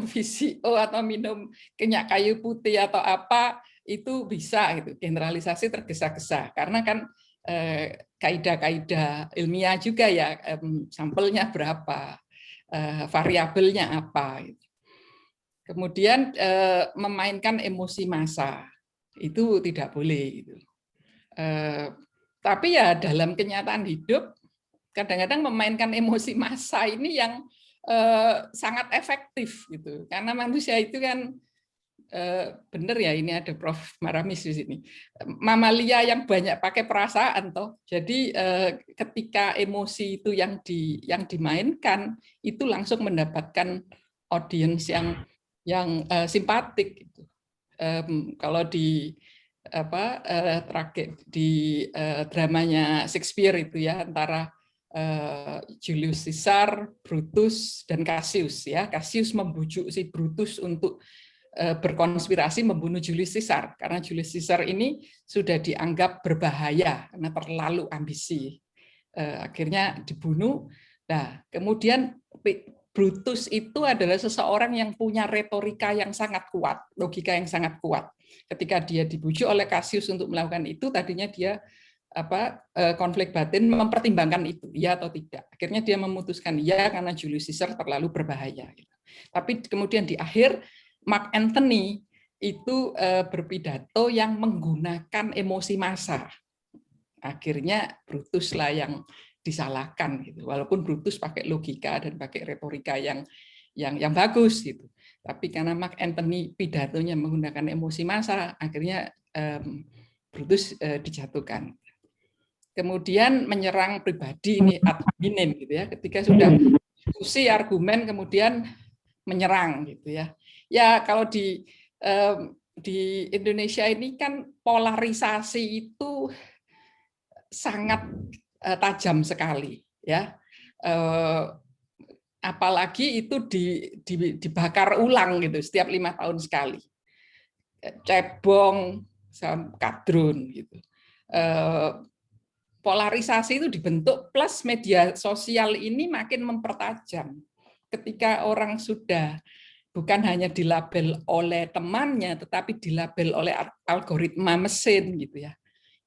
VCO atau minum minyak kayu putih atau apa itu bisa gitu. Generalisasi tergesa-gesa karena kan kaidah-kaidah ilmiah juga ya, sampelnya berapa, variabelnya apa. Gitu. Kemudian memainkan emosi massa itu tidak boleh. Gitu. Tapi ya dalam kenyataan hidup kadang-kadang memainkan emosi massa ini yang sangat efektif gitu, karena manusia itu kan benar ya, ini ada Prof. Maramis di sini, mamalia yang banyak pakai perasaan toh. Jadi ketika emosi itu yang dimainkan itu langsung mendapatkan audiens yang simpatik gitu. Kalau di dramanya Shakespeare itu ya antara Julius Caesar, Brutus dan Cassius ya. Cassius membujuk si Brutus untuk berkonspirasi membunuh Julius Caesar karena Julius Caesar ini sudah dianggap berbahaya karena terlalu ambisi. Akhirnya dibunuh. Nah, kemudian Brutus itu adalah seseorang yang punya retorika yang sangat kuat, logika yang sangat kuat. Ketika dia dibujuk oleh Cassius untuk melakukan itu, tadinya dia konflik batin mempertimbangkan itu, ya atau tidak. Akhirnya dia memutuskan ya karena Julius Caesar terlalu berbahaya. Tapi kemudian di akhir Mark Antony itu berpidato yang menggunakan emosi massa. Akhirnya Brutus lah yang disalahkan gitu. Walaupun Brutus pakai logika dan pakai retorika yang bagus gitu. Tapi karena Mark Antony pidatonya menggunakan emosi massa, akhirnya Brutus dijatuhkan. Kemudian menyerang pribadi ini ad hominem gitu ya. Ketika sudah diskusi argumen kemudian menyerang gitu ya. Ya kalau di di Indonesia ini kan polarisasi itu sangat tajam sekali, ya. Apalagi itu dibakar ulang gitu setiap 5 tahun sekali, cebong, kadrun gitu. Polarisasi itu dibentuk, plus media sosial ini makin mempertajam. Ketika orang sudah bukan hanya dilabel oleh temannya, tetapi dilabel oleh algoritma mesin gitu ya.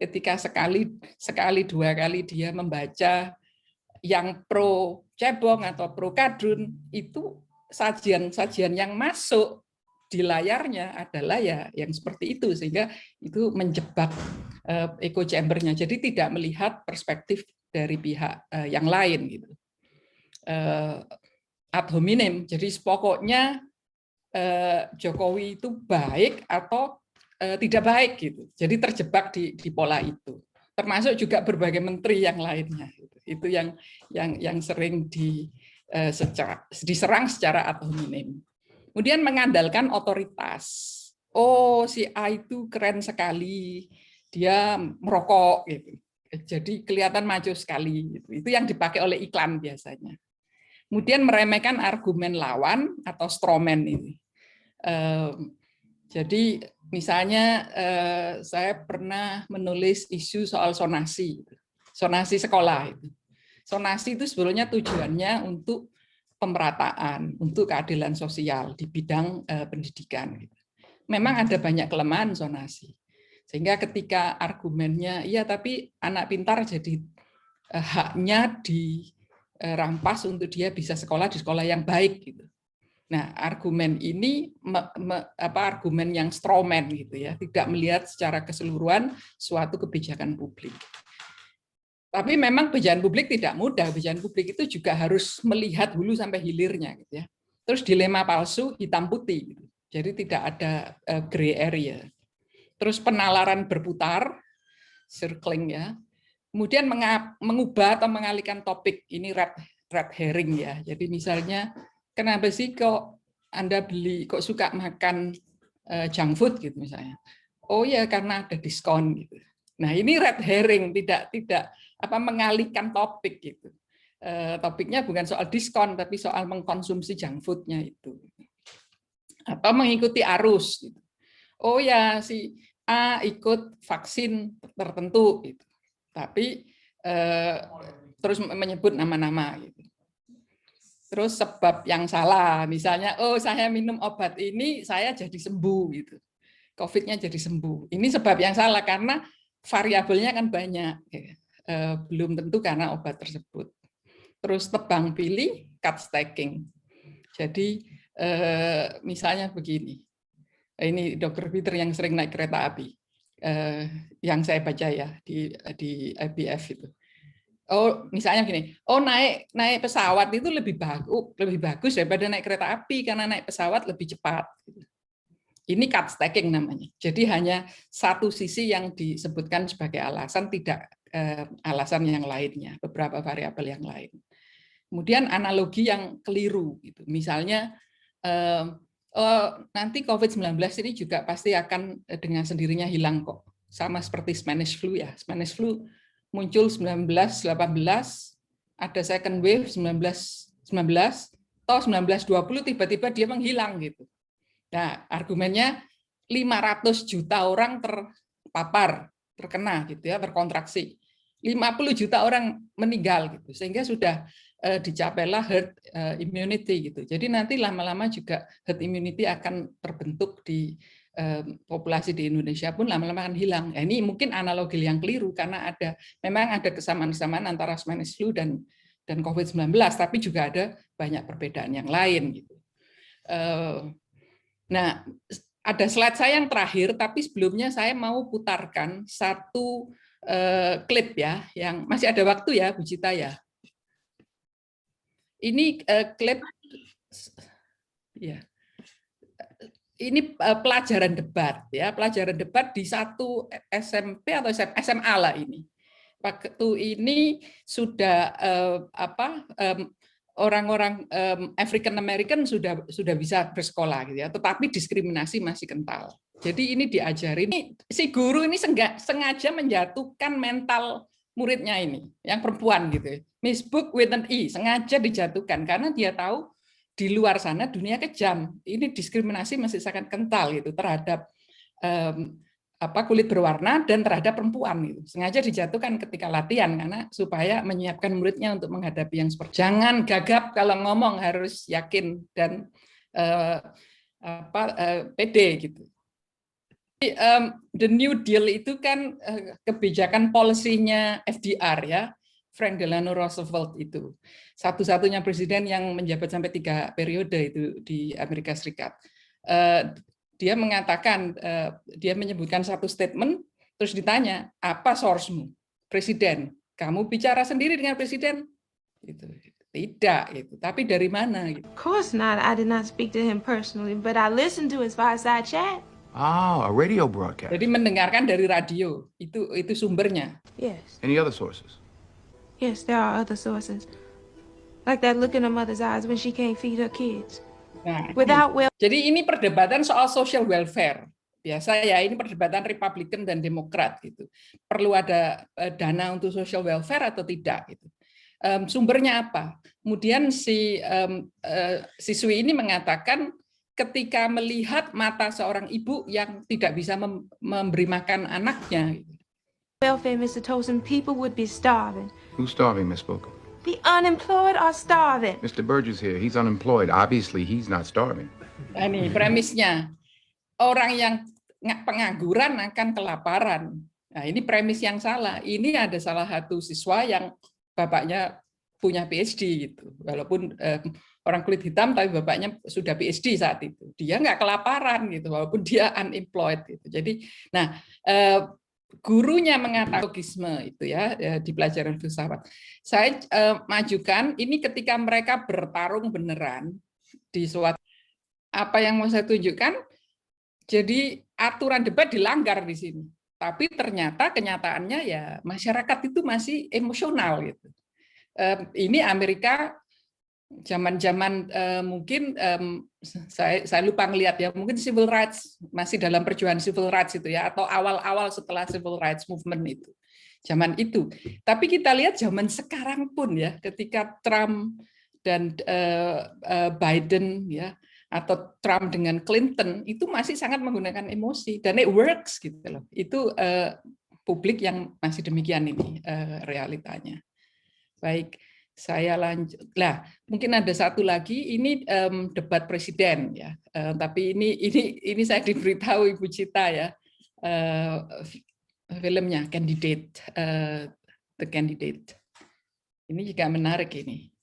Ketika sekali 2 kali dia membaca yang pro cebong atau pro kadrun, itu sajian-sajian yang masuk di layarnya adalah ya yang seperti itu, sehingga itu menjebak echo chamber-nya. Jadi tidak melihat perspektif dari pihak yang lain gitu. Ad hominem. Jadi pokoknya Jokowi itu baik atau tidak baik gitu. Jadi terjebak di pola itu. Termasuk juga berbagai menteri yang lainnya. Itu yang sering diserang secara ad hominem. Kemudian mengandalkan otoritas. Oh, si A itu keren sekali, dia merokok gitu. Jadi kelihatan maju sekali. Itu yang dipakai oleh iklan biasanya. Kemudian meremehkan argumen lawan atau strawman ini. Jadi misalnya saya pernah menulis isu soal sonasi sekolah. Sonasi itu sebetulnya tujuannya untuk pemerataan, untuk keadilan sosial di bidang pendidikan. Memang ada banyak kelemahan sonasi, sehingga ketika argumennya, iya tapi anak pintar jadi haknya dirampas untuk dia bisa sekolah di sekolah yang baik gitu. Nah, argumen ini argumen yang strawman gitu ya, tidak melihat secara keseluruhan suatu kebijakan publik. Tapi memang kebijakan publik tidak mudah. Kebijakan publik itu juga harus melihat hulu sampai hilirnya gitu ya. Terus dilema palsu hitam putih gitu. Jadi tidak ada gray area. Terus penalaran berputar, circling ya. Kemudian mengubah atau mengalihkan topik, ini red herring ya. Jadi misalnya kenapa sih kok Anda kok suka makan junk food gitu misalnya. Oh ya karena ada diskon gitu. Nah, ini red herring, tidak mengalihkan topik gitu. Topiknya bukan soal diskon tapi soal mengkonsumsi junk food-nya itu. Atau mengikuti arus gitu. Oh ya si A ikut vaksin tertentu gitu. Tapi terus menyebut nama-nama gitu. Terus sebab yang salah, misalnya, oh saya minum obat ini, saya jadi sembuh gitu. COVID-nya jadi sembuh. Ini sebab yang salah karena variabelnya kan banyak, belum tentu karena obat tersebut. Terus tebang pilih, cut stacking. Jadi misalnya begini, ini Dr. Peter yang sering naik kereta api, yang saya baca ya di IBF itu. Oh, misalnya gini, oh naik pesawat itu lebih bagus daripada naik kereta api karena naik pesawat lebih cepat. Ini cut stacking namanya. Jadi hanya satu sisi yang disebutkan sebagai alasan, tidak alasan yang lainnya, beberapa variabel yang lain. Kemudian analogi yang keliru, gitu. Misalnya nanti COVID-19 ini juga pasti akan dengan sendirinya hilang kok, sama seperti Spanish flu ya. Spanish flu muncul 1918, ada second wave 1919, atau 1920 tiba-tiba dia menghilang gitu. Nah, argumennya 500 juta orang terpapar, terkena gitu ya, terkontraksi. 50 juta orang meninggal gitu. Sehingga sudah dicapailah herd immunity gitu. Jadi nanti lama-lama juga herd immunity akan terbentuk di populasi di Indonesia pun lama-lama akan hilang. Ya, ini mungkin analogi yang keliru karena memang ada kesamaan-kesamaan antara Spanish flu dan COVID-19, tapi juga ada banyak perbedaan yang lain gitu. Nah, ada slide saya yang terakhir, tapi sebelumnya saya mau putarkan satu klip ya, yang masih ada waktu ya, Bu Cita ya. Ini klip, ya. Ini pelajaran debat ya, pelajaran debat di satu SMP atau SMA lah ini. Waktu ini sudah orang-orang African American sudah bisa bersekolah gitu ya, tetapi diskriminasi masih kental. Jadi ini diajarin. Si guru ini sengaja menjatuhkan mental muridnya ini, yang perempuan gitu. Miss Book with an E, sengaja dijatuhkan karena dia tahu di luar sana dunia kejam. Ini diskriminasi masih sangat kental gitu terhadap kulit berwarna dan terhadap perempuan gitu. Sengaja dijatuhkan ketika latihan karena supaya menyiapkan muridnya untuk menghadapi yang seperti. Jangan gagap kalau ngomong, harus yakin dan pede gitu. The New Deal itu kan kebijakan polisinya FDR ya, Frank Delano Roosevelt itu. Satu-satunya presiden yang menjabat sampai 3 periode itu di Amerika Serikat. Dia mengatakan, dia menyebutkan satu statement, terus ditanya, apa source-mu? Presiden. Kamu bicara sendiri dengan presiden? Gitu. Tidak, gitu. Tapi dari mana? Gitu. Of course not. I did not speak to him personally, but I listened to his fireside chat. Oh, a radio broadcast. Jadi mendengarkan dari radio, itu sumbernya. Yes. Any other sources? Yes, there are other sources. Like that look in a mother's eyes when she can't feed her kids. Nah, jadi ini perdebatan soal social welfare. Biasa ya, ini perdebatan Republikan dan Demokrat gitu. Perlu ada dana untuk social welfare atau tidak gitu. Sumbernya apa? Kemudian siswi ini mengatakan ketika melihat mata seorang ibu yang tidak bisa memberi makan anaknya. Welfare, Mr. Tolson, people would be starving. Who's starving, Miss Booker? The unemployed are starving. Mr. Burgess here, he's unemployed. Obviously, he's not starving. Ini premisnya. Orang yang pengangguran akan kelaparan. Nah, ini premis yang salah. Ini ada salah satu siswa yang bapaknya punya PhD gitu. Walaupun orang kulit hitam tapi bapaknya sudah PhD saat itu. Dia nggak kelaparan gitu walaupun dia unemployed gitu. Jadi gurunya mengatakan logisme itu ya di pelajaran filsafat. Saya majukan ini ketika mereka bertarung beneran di suatu apa yang mau saya tunjukkan. Jadi aturan debat dilanggar di sini. Tapi ternyata kenyataannya ya masyarakat itu masih emosional gitu. Ini Amerika zaman-zaman mungkin saya lupa ngelihat ya, mungkin civil rights, masih dalam perjuangan civil rights itu ya, atau awal-awal setelah civil rights movement itu, zaman itu. Tapi kita lihat zaman sekarang pun ya, ketika Trump dan Biden ya, atau Trump dengan Clinton itu masih sangat menggunakan emosi dan it works gitu loh. Itu publik yang masih demikian ini realitanya. Baik. Saya lanjut. Lah, mungkin ada satu lagi ini debat presiden ya. Tapi ini saya diberitahu Ibu Cita ya. Filmnya Candidate, The Candidate. Ini juga menarik ini.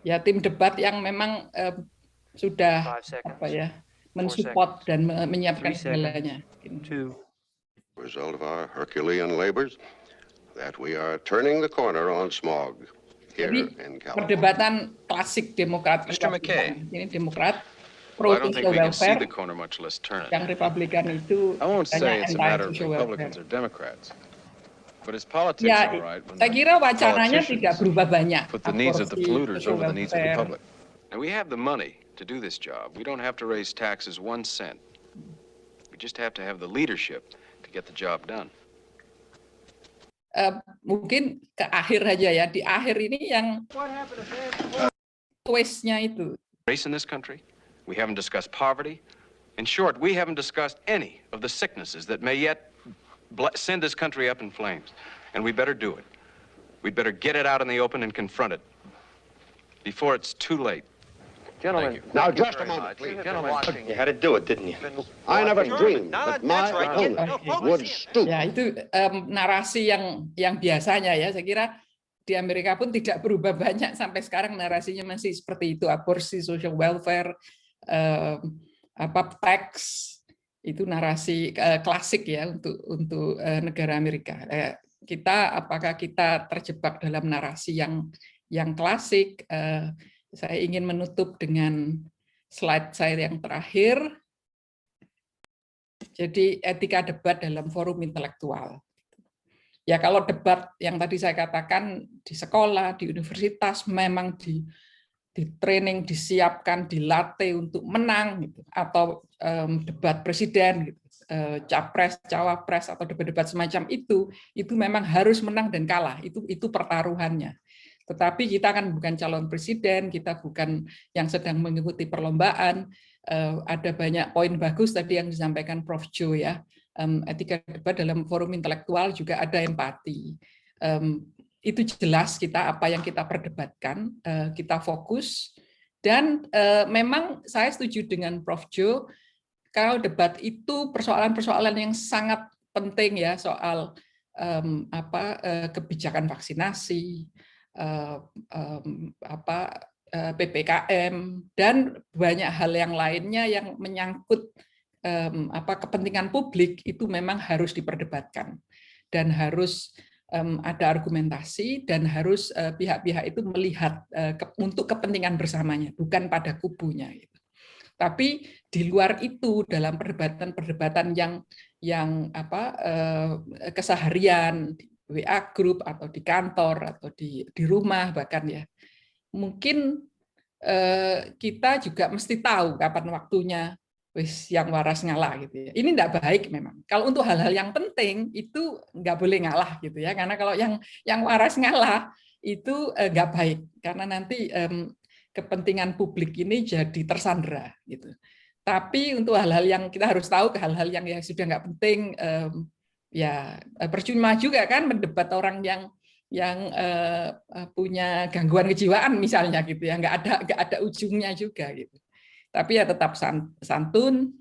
Ya tim debat yang memang sudah mensupport dan menyiapkan segalanya. Result of our Herculean labors that we are turning the corner on smog here in California. Perdebatan klasik Demokrat. Mr. McKay, ini Demokrat pro social welfare. Yang Republikan itu I won't say it's a matter of Republicans or Democrats, but it's politics, all right. Saya kira wacananya tidak berubah banyak. Put the needs of the polluters over the needs of the public. And we have the money to do this job. We don't have to raise taxes 1 cent. We just have to have the leadership to get the job done. Mungkin ke akhir aja ya, di akhir ini yang twist-nya itu. Race in this country, we haven't discussed poverty. In short, we haven't discussed any of the sicknesses that may yet send this country up in flames. And we better do it. We'd better get it out in the open and confront it before it's too late. Gentlemen, now just a moment, please. Gentlemen, You had to do it, didn't you? I never dreamed that my opponent would stoop. Ya itu narasi yang biasanya ya, saya kira di Amerika pun tidak berubah banyak sampai sekarang, narasinya masih seperti itu, aborsi, social welfare, tax, itu narasi klasik ya untuk negara Amerika. Apakah kita terjebak dalam narasi yang klasik? Saya ingin menutup dengan slide saya yang terakhir. Jadi etika debat dalam forum intelektual. Ya kalau debat yang tadi saya katakan di sekolah, di universitas memang di training, disiapkan, dilatih untuk menang gitu. Atau debat presiden, gitu, capres, cawapres atau debat-debat semacam itu memang harus menang dan kalah. Itu pertaruhannya. Tetapi kita kan bukan calon presiden, kita bukan yang sedang mengikuti perlombaan. Ada banyak poin bagus tadi yang disampaikan Prof. Jo ya. Etika debat dalam forum intelektual juga ada empati. Itu jelas kita apa yang kita perdebatkan, kita fokus. Dan memang saya setuju dengan Prof. Jo, kalau debat itu persoalan-persoalan yang sangat penting ya, soal kebijakan vaksinasi, PPKM, dan banyak hal yang lainnya yang menyangkut kepentingan publik, itu memang harus diperdebatkan dan harus ada argumentasi, dan harus pihak-pihak itu melihat untuk kepentingan bersamanya, bukan pada kubunya. Tapi di luar itu, dalam perdebatan-perdebatan yang keseharian, di WA group atau di kantor atau di rumah bahkan ya, mungkin kita juga mesti tahu kapan waktunya yang waras ngalah gitu ya. Ini tidak baik memang. Kalau untuk hal-hal yang penting itu nggak boleh ngalah gitu ya. Karena kalau yang waras ngalah itu nggak baik, karena nanti kepentingan publik ini jadi tersandera gitu. Tapi untuk hal-hal yang kita harus tahu, ke hal-hal yang sudah nggak penting, ya percuma juga kan mendebat orang yang punya gangguan kejiwaan misalnya gitu ya, nggak ada ujungnya juga gitu. Tapi ya tetap santun,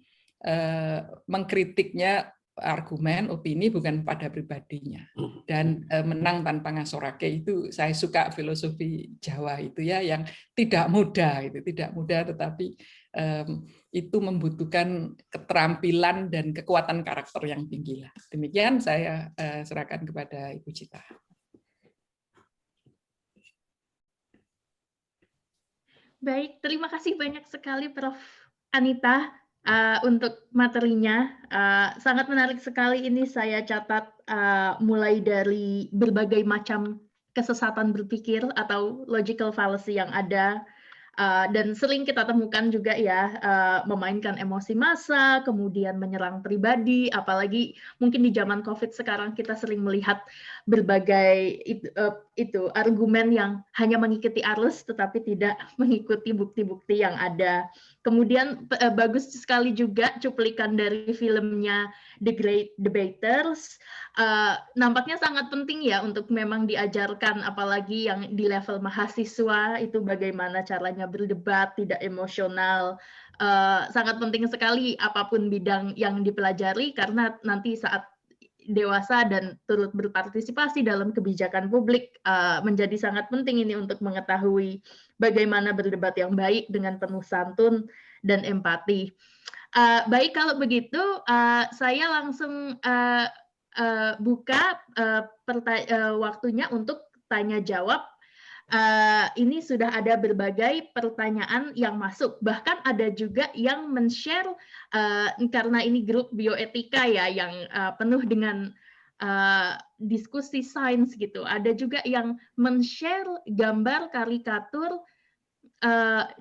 mengkritiknya argumen, opini, bukan pada pribadinya. Dan menang tanpa ngasorake, itu saya suka filosofi Jawa itu ya, yang tidak mudah, tetapi itu membutuhkan keterampilan dan kekuatan karakter yang tinggi lah. Demikian saya serahkan kepada Ibu Cita. Baik, terima kasih banyak sekali Prof. Anita untuk materinya. Sangat menarik sekali ini, saya catat mulai dari berbagai macam kesesatan berpikir atau logical fallacy yang ada, dan sering kita temukan juga ya, memainkan emosi massa, kemudian menyerang pribadi, apalagi mungkin di zaman COVID sekarang kita sering melihat berbagai itu argumen yang hanya mengikuti arus tetapi tidak mengikuti bukti-bukti yang ada. Kemudian bagus sekali juga cuplikan dari filmnya The Great Debaters. Nampaknya sangat penting ya untuk memang diajarkan, apalagi yang di level mahasiswa itu bagaimana caranya berdebat tidak emosional. Sangat penting sekali apapun bidang yang dipelajari, karena nanti saat dewasa dan turut berpartisipasi dalam kebijakan publik menjadi sangat penting ini untuk mengetahui bagaimana berdebat yang baik dengan penuh santun dan empati. Baik, kalau begitu saya langsung buka waktunya untuk tanya jawab. Ini sudah ada berbagai pertanyaan yang masuk, bahkan ada juga yang men-share, karena ini grup bioetika ya, yang penuh dengan diskusi sains gitu. Ada juga yang men-share gambar karikatur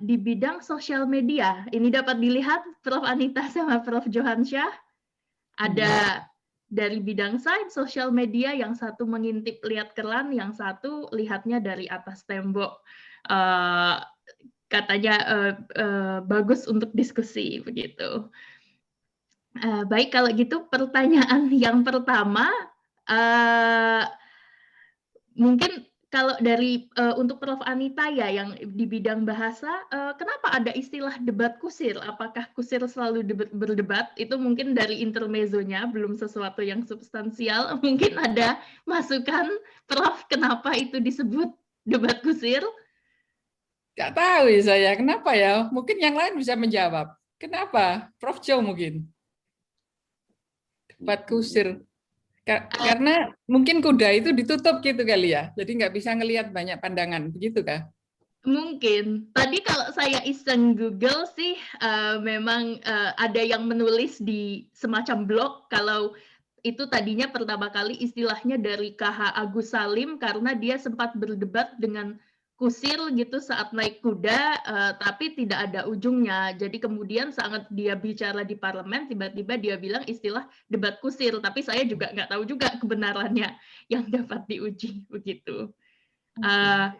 di bidang sosial media. Ini dapat dilihat Prof. Anita sama Prof. Johansyah. Ada dari bidang sains sosial media, yang satu mengintip lihat keran, yang satu lihatnya dari atas tembok. Katanya bagus untuk diskusi begitu. Baik, kalau gitu pertanyaan yang pertama, mungkin kalau dari untuk Prof. Anita ya, yang di bidang bahasa, kenapa ada istilah debat kusir? Apakah kusir selalu berdebat? Itu mungkin dari intermezzonya, belum sesuatu yang substansial. Mungkin ada masukan, Prof, kenapa itu disebut debat kusir? Nggak tahu ya saya, kenapa ya? Mungkin yang lain bisa menjawab. Kenapa? Prof. Jo mungkin. Debat kusir. Karena mungkin kuda itu ditutup gitu kali ya, jadi nggak bisa ngelihat banyak pandangan, begitu kah? Mungkin. Tadi kalau saya iseng Google sih, memang ada yang menulis di semacam blog, kalau itu tadinya pertama kali istilahnya dari KH Agus Salim, karena dia sempat berdebat dengan kusir gitu saat naik kuda, tapi tidak ada ujungnya. Jadi kemudian saat dia bicara di parlemen, tiba-tiba dia bilang istilah debat kusir, tapi saya juga nggak tahu juga kebenarannya yang dapat diuji begitu.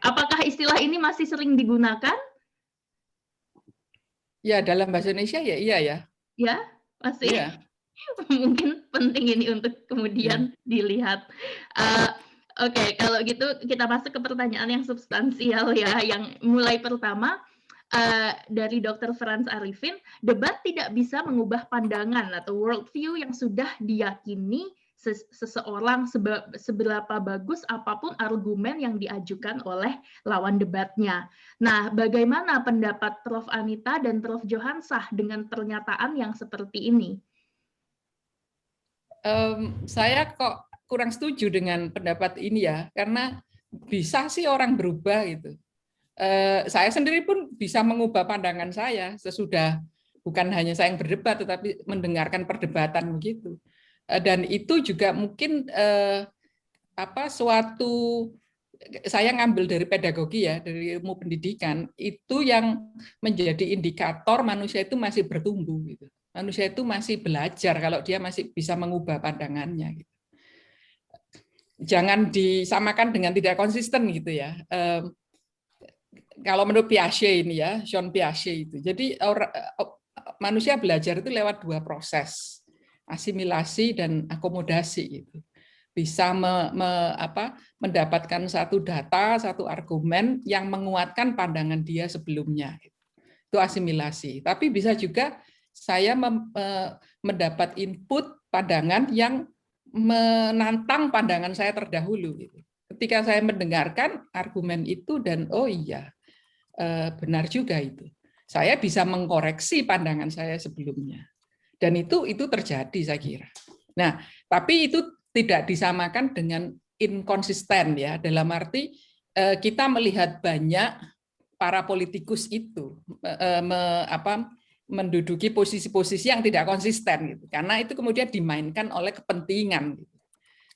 Apakah istilah ini masih sering digunakan? Ya, dalam bahasa Indonesia ya iya ya. Ya, masih. Iya. Mungkin penting ini untuk kemudian dilihat. Oke, kalau gitu kita masuk ke pertanyaan yang substansial ya. Yang mulai pertama dari Dr. Frans Arifin, debat tidak bisa mengubah pandangan atau worldview yang sudah diyakini seseorang seberapa bagus apapun argumen yang diajukan oleh lawan debatnya. Nah, bagaimana pendapat Prof. Anita dan Prof. Johansah dengan pernyataan yang seperti ini? Saya kok kurang setuju dengan pendapat ini ya, karena bisa sih orang berubah gitu. Saya sendiri pun bisa mengubah pandangan saya sesudah, bukan hanya saya yang berdebat, tetapi mendengarkan perdebatan begitu. Dan itu juga mungkin suatu, saya ngambil dari pedagogi ya, dari ilmu pendidikan, itu yang menjadi indikator manusia itu masih bertumbuh gitu. Manusia itu masih belajar kalau dia masih bisa mengubah pandangannya gitu. Jangan disamakan dengan tidak konsisten gitu ya. Kalau menurut Piaget ini ya, Jean Piaget itu. Jadi manusia belajar itu lewat dua proses, asimilasi dan akomodasi gitu. Bisa mendapatkan satu data, satu argumen yang menguatkan pandangan dia sebelumnya. Itu asimilasi. Tapi bisa juga saya mendapat input pandangan yang menantang pandangan saya terdahulu. Ketika saya mendengarkan argumen itu dan oh iya, benar juga itu. Saya bisa mengkoreksi pandangan saya sebelumnya. Dan itu terjadi saya kira. Nah, tapi itu tidak disamakan dengan inkonsisten ya, dalam arti kita melihat banyak para politikus itu menduduki posisi-posisi yang tidak konsisten gitu. Karena itu kemudian dimainkan oleh kepentingan gitu.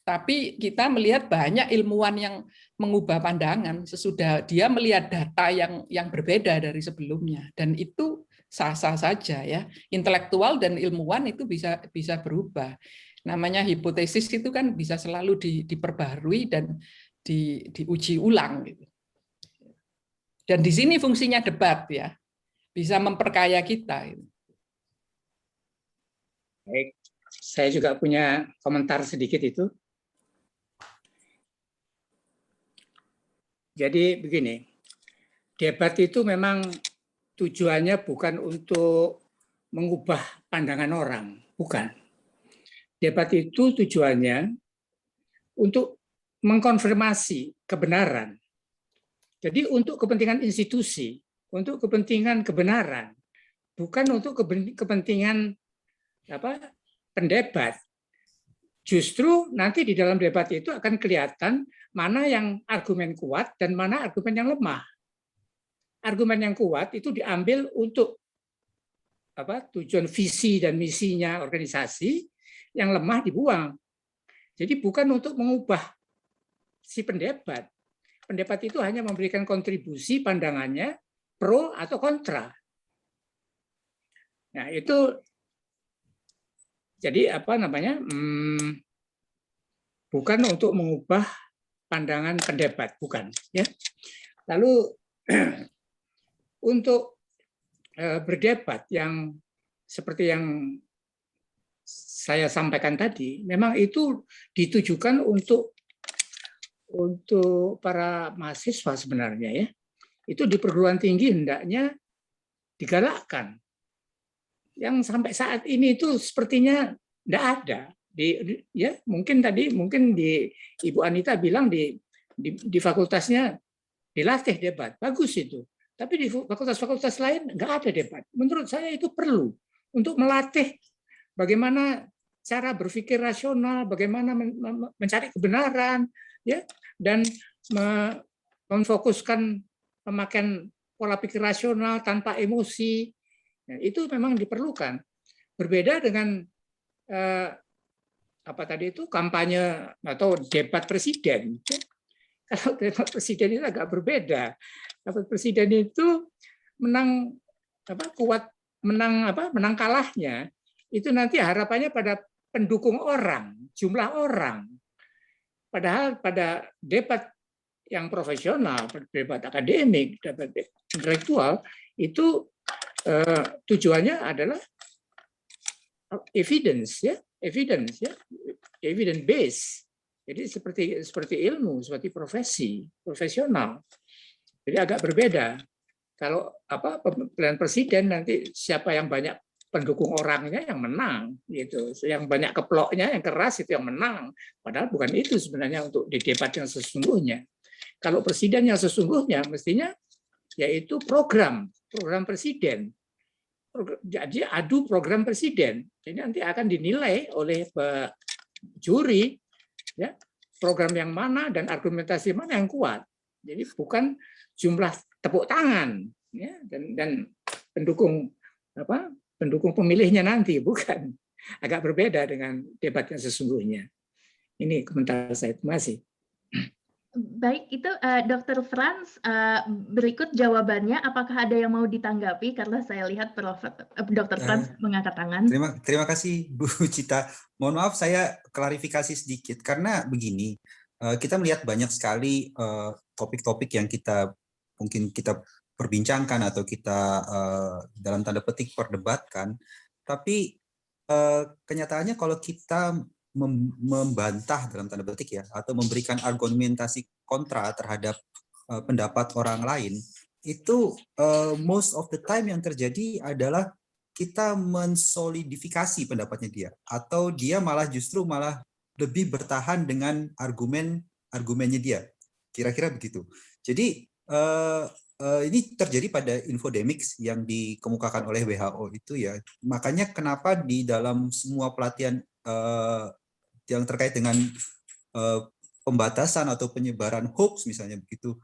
Tapi kita melihat banyak ilmuwan yang mengubah pandangan sesudah dia melihat data yang berbeda dari sebelumnya, dan itu sah-sah saja ya. Intelektual dan ilmuwan itu bisa berubah. Namanya hipotesis itu kan bisa selalu diperbaharui dan diuji ulang gitu. Dan di sini fungsinya debat ya. Bisa memperkaya kita. Baik, saya juga punya komentar sedikit itu. Jadi begini, debat itu memang tujuannya bukan untuk mengubah pandangan orang, bukan. Debat itu tujuannya untuk mengkonfirmasi kebenaran. Jadi untuk kepentingan institusi, untuk kepentingan kebenaran, bukan untuk kepentingan pendebat. Justru nanti di dalam debat itu akan kelihatan mana yang argumen kuat dan mana argumen yang lemah. Argumen yang kuat itu diambil untuk tujuan visi dan misinya organisasi, yang lemah dibuang. Jadi bukan untuk mengubah si pendebat. Pendebat itu hanya memberikan kontribusi pandangannya pro atau kontra. Nah, itu jadi bukan untuk mengubah pandangan pendebat, bukan ya. Lalu untuk berdebat yang seperti yang saya sampaikan tadi, memang itu ditujukan untuk para mahasiswa sebenarnya ya. Itu di perguruan tinggi hendaknya digalakkan. Yang sampai saat ini itu sepertinya tidak ada. Mungkin Ibu Anita bilang di fakultasnya dilatih debat, bagus itu. Tapi di fakultas-fakultas lain nggak ada debat. Menurut saya itu perlu untuk melatih bagaimana cara berpikir rasional, bagaimana mencari kebenaran, ya, dan memfokuskan pemakaian pola pikir rasional tanpa emosi. Nah, itu memang diperlukan. Berbeda dengan kampanye atau debat presiden. Kalau debat presiden itu agak berbeda. Debat presiden itu menang menang kalahnya itu nanti harapannya pada pendukung orang, jumlah orang. Padahal pada debat yang profesional, debat akademik, debat intelektual itu tujuannya adalah evidence base. Jadi seperti ilmu, seperti profesional. Jadi agak berbeda. Kalau pemilihan presiden nanti siapa yang banyak pendukung orangnya yang menang, gitu. Yang banyak keploknya, yang keras itu yang menang. Padahal bukan itu sebenarnya untuk di debat yang sesungguhnya. Kalau presiden yang sesungguhnya mestinya yaitu program presiden. Jadi adu program presiden. Jadi nanti akan dinilai oleh juri, ya, program yang mana dan argumentasi mana yang kuat. Jadi bukan jumlah tepuk tangan, ya, dan pendukung pemilihnya nanti, bukan. Agak berbeda dengan debat yang sesungguhnya. Ini komentar saya. Terima kasih. Baik, itu Dr. Frans, berikut jawabannya. Apakah ada yang mau ditanggapi? Karena saya lihat Dr. Frans mengangkat tangan. Terima kasih Bu Cita. Mohon maaf saya klarifikasi sedikit karena begini, kita melihat banyak sekali topik-topik yang mungkin kita perbincangkan atau kita dalam tanda petik perdebatkan, tapi kenyataannya kalau kita membantah dalam tanda petik ya, atau memberikan argumentasi kontra terhadap pendapat orang lain, itu most of the time yang terjadi adalah kita mensolidifikasi pendapatnya dia, atau dia justru malah lebih bertahan dengan argumennya dia, kira-kira begitu. Jadi ini terjadi pada infodemics yang dikemukakan oleh WHO itu ya. Makanya kenapa di dalam semua pelatihan yang terkait dengan pembatasan atau penyebaran hoax misalnya begitu,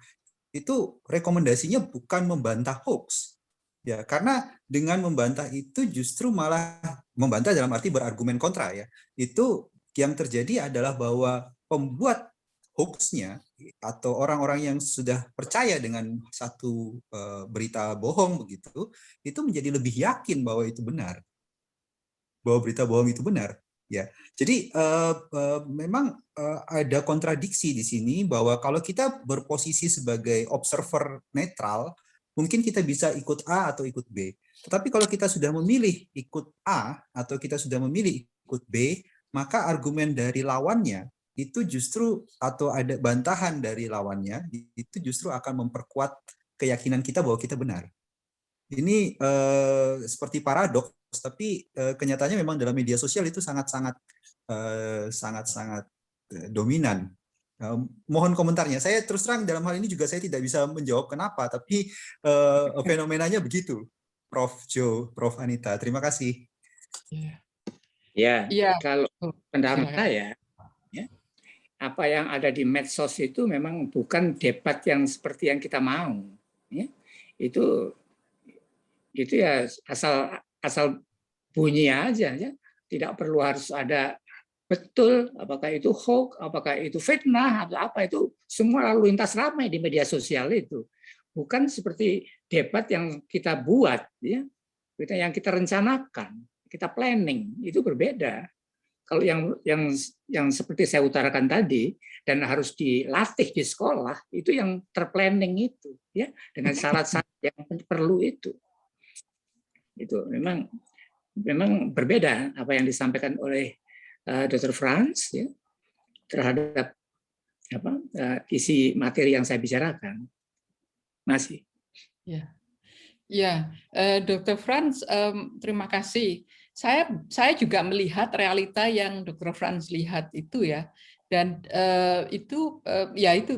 itu rekomendasinya bukan membantah hoax, ya, karena dengan membantah itu justru malah membantah dalam arti berargumen kontra ya. Itu yang terjadi adalah bahwa pembuat hoaxnya atau orang-orang yang sudah percaya dengan satu berita bohong begitu, itu menjadi lebih yakin bahwa itu benar, bahwa berita bohong itu benar. Ya, jadi memang ada kontradiksi di sini bahwa kalau kita berposisi sebagai observer netral, mungkin kita bisa ikut A atau ikut B. Tetapi kalau kita sudah memilih ikut A atau kita sudah memilih ikut B, maka argumen dari lawannya itu justru, atau ada bantahan dari lawannya, itu justru akan memperkuat keyakinan kita bahwa kita benar. Ini seperti paradoks, tapi kenyataannya memang dalam media sosial itu sangat-sangat dominan. Mohon komentarnya. Saya terus terang dalam hal ini juga saya tidak bisa menjawab kenapa, tapi fenomenanya begitu, Prof. Joe, Prof. Anita. Terima kasih. Ya, kalau pendapat saya, ya, apa yang ada di medsos itu memang bukan debat yang seperti yang kita mau. Ya. Itu ya asal bunyi aja, ya. Tidak perlu harus ada betul apakah itu hoax, apakah itu fitnah atau apa, itu semua lalu lintas ramai di media sosial itu. Bukan seperti debat yang kita buat, ya, yang kita rencanakan, kita planning, itu berbeda. Kalau yang seperti saya utarakan tadi dan harus dilatih di sekolah, itu yang terplanning itu, ya, dengan syarat-syarat yang perlu itu. Itu memang berbeda apa yang disampaikan oleh Dr. Frans, ya, terhadap isi materi yang saya bicarakan. Masih. Ya, Dr. Frans, terima kasih. Saya juga melihat realita yang Dr. Frans lihat itu ya, dan itu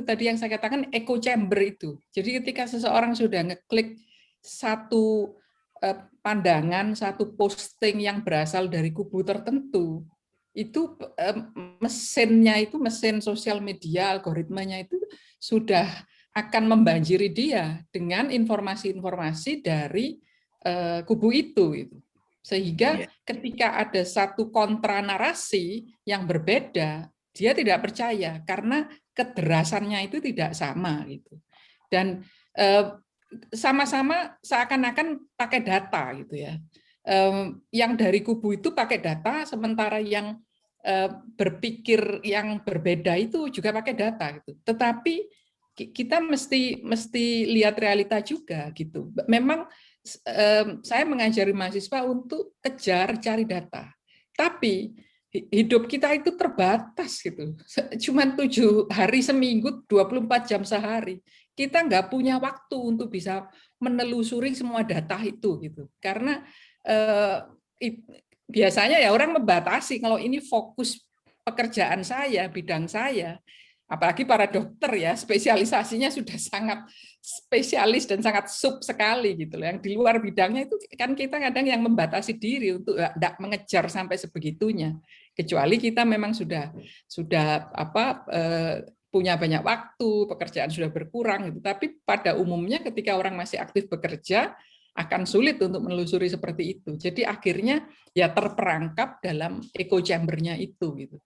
tadi yang saya katakan echo chamber itu. Jadi ketika seseorang sudah ngeklik satu pandangan, satu posting yang berasal dari kubu tertentu, itu mesinnya itu, mesin sosial media, algoritmanya itu sudah akan membanjiri dia dengan informasi-informasi dari kubu itu. Sehingga ketika ada satu kontra narasi yang berbeda, dia tidak percaya karena kederasannya itu tidak sama gitu. Dan sama-sama seakan-akan pakai data gitu ya. Yang dari kubu itu pakai data, sementara yang berpikir yang berbeda itu juga pakai data gitu. Tetapi kita mesti lihat realita juga gitu. Memang saya mengajari mahasiswa untuk kejar cari data. Tapi hidup kita itu terbatas gitu. Cuman 7 hari seminggu, 24 jam sehari. Kita nggak punya waktu untuk bisa menelusuri semua data itu gitu. Karena biasanya ya orang membatasi, kalau ini fokus pekerjaan saya, bidang saya, apalagi para dokter ya, spesialisasinya sudah sangat spesialis dan sangat sub sekali gitu loh. Yang di luar bidangnya itu kan kita kadang yang membatasi diri untuk tidak mengejar sampai sebegitunya. Kecuali kita memang sudah punya banyak waktu, pekerjaan sudah berkurang gitu. Tapi pada umumnya ketika orang masih aktif bekerja akan sulit untuk menelusuri seperti itu. Jadi akhirnya ya terperangkap dalam echo chamber-nya itu gitu.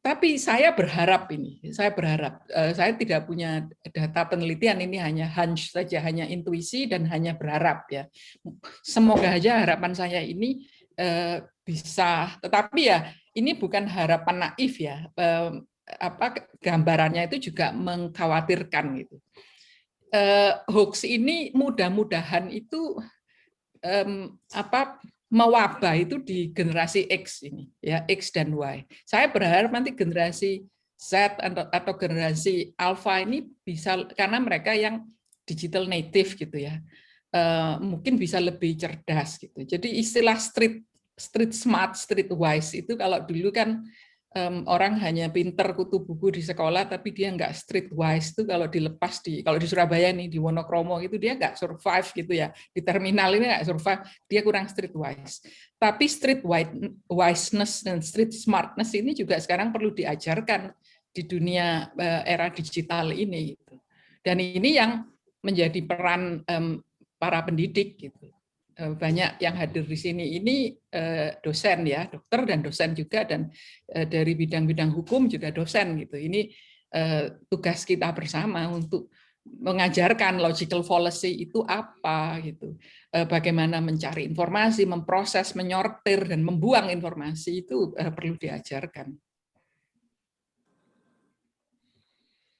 Tapi saya berharap saya tidak punya data penelitian, ini hanya hunch saja, hanya intuisi dan hanya berharap ya. Semoga aja harapan saya ini bisa, tetapi ya ini bukan harapan naif ya. Gambarannya itu juga mengkhawatirkan gitu. Hoax ini mudah-mudahan itu mewabah itu di generasi X ini ya, X dan Y. Saya berharap nanti generasi Z atau generasi Alpha ini bisa, karena mereka yang digital native gitu ya, mungkin bisa lebih cerdas gitu. Jadi istilah street smart, street wise itu kalau dulu kan orang hanya pinter kutu buku di sekolah tapi dia nggak streetwise, itu kalau dilepas kalau di Surabaya nih di Wonokromo itu dia nggak survive gitu ya, di terminal ini nggak survive, dia kurang streetwise. Tapi street wiseness dan street smartness ini juga sekarang perlu diajarkan di dunia era digital ini gitu. Dan ini yang menjadi peran para pendidik gitu. Banyak yang hadir di sini ini dosen ya, dokter dan dosen juga, dan dari bidang-bidang hukum juga dosen gitu. Ini tugas kita bersama untuk mengajarkan logical fallacy itu apa gitu. Bagaimana mencari informasi, memproses, menyortir dan membuang informasi itu perlu diajarkan.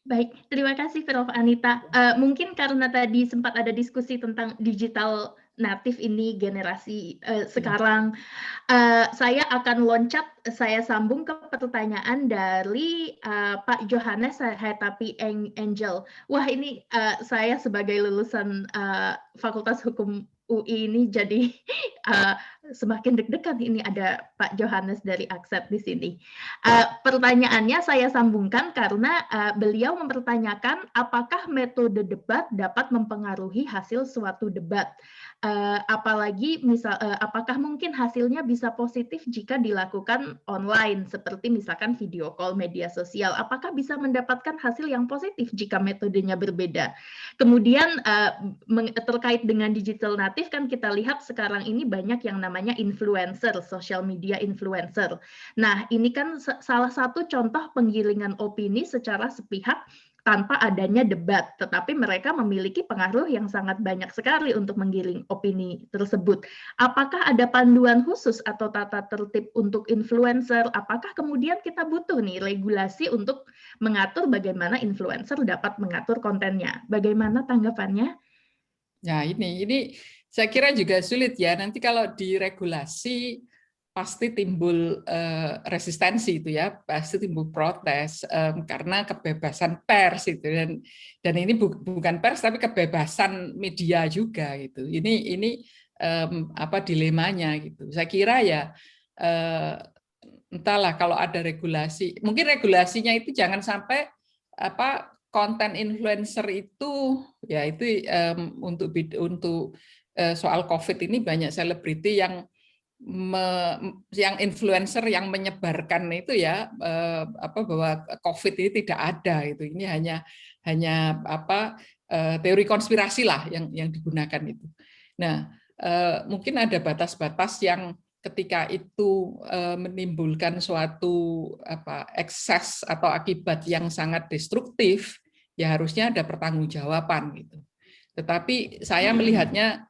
Baik, terima kasih Prof. Anita. Mungkin karena tadi sempat ada diskusi tentang digital natif ini generasi sekarang, saya akan loncat, saya sambung ke pertanyaan dari Pak Johannes Haetapi Angel. Wah, ini saya sebagai lulusan Fakultas Hukum UI ini jadi semakin deg-degan, ini ada Pak Johannes dari Accept di sini. Pertanyaannya saya sambungkan karena beliau mempertanyakan apakah metode debat dapat mempengaruhi hasil suatu debat. Apalagi apakah mungkin hasilnya bisa positif jika dilakukan online seperti misalkan video call, media sosial, apakah bisa mendapatkan hasil yang positif jika metodenya berbeda. Kemudian terkait dengan digital native kan kita lihat sekarang ini banyak yang namanya influencer, social media influencer. Nah, ini kan salah satu contoh penggiringan opini secara sepihak tanpa adanya debat, tetapi mereka memiliki pengaruh yang sangat banyak sekali untuk menggiring opini tersebut. Apakah ada panduan khusus atau tata tertib untuk influencer? Apakah kemudian kita butuh nih regulasi untuk mengatur bagaimana influencer dapat mengatur kontennya? Bagaimana tanggapannya? Nah, ini saya kira juga sulit ya. Nanti kalau diregulasi pasti timbul resistensi itu ya, pasti timbul protes karena kebebasan pers itu, dan ini bukan pers tapi kebebasan media juga gitu. Ini dilemanya gitu. Saya kira ya entahlah, kalau ada regulasi, mungkin regulasinya itu jangan sampai konten influencer itu ya itu untuk soal COVID ini banyak selebriti yang influencer yang menyebarkan itu ya bahwa COVID ini tidak ada itu. Ini hanya teori konspirasi lah yang digunakan itu. Nah, mungkin ada batas-batas yang ketika itu menimbulkan suatu ekses atau akibat yang sangat destruktif, ya harusnya ada pertanggungjawaban gitu. Tetapi saya melihatnya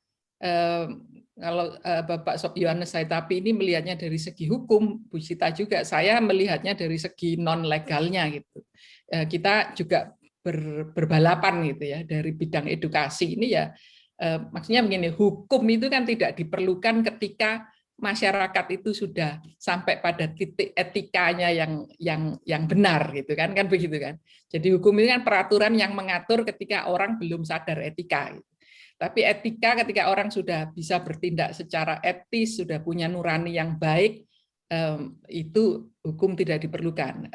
kalau Bapak Yohanes Haitapi ini melihatnya dari segi hukum, Bu Sita juga, saya melihatnya dari segi non legalnya gitu. Kita juga berbalapan gitu ya dari bidang edukasi ini ya. Maksudnya begini, hukum itu kan tidak diperlukan ketika masyarakat itu sudah sampai pada titik etikanya yang benar gitu kan begitu kan. Jadi hukum ini kan peraturan yang mengatur ketika orang belum sadar etika gitu. Tapi etika ketika orang sudah bisa bertindak secara etis, sudah punya nurani yang baik, itu hukum tidak diperlukan.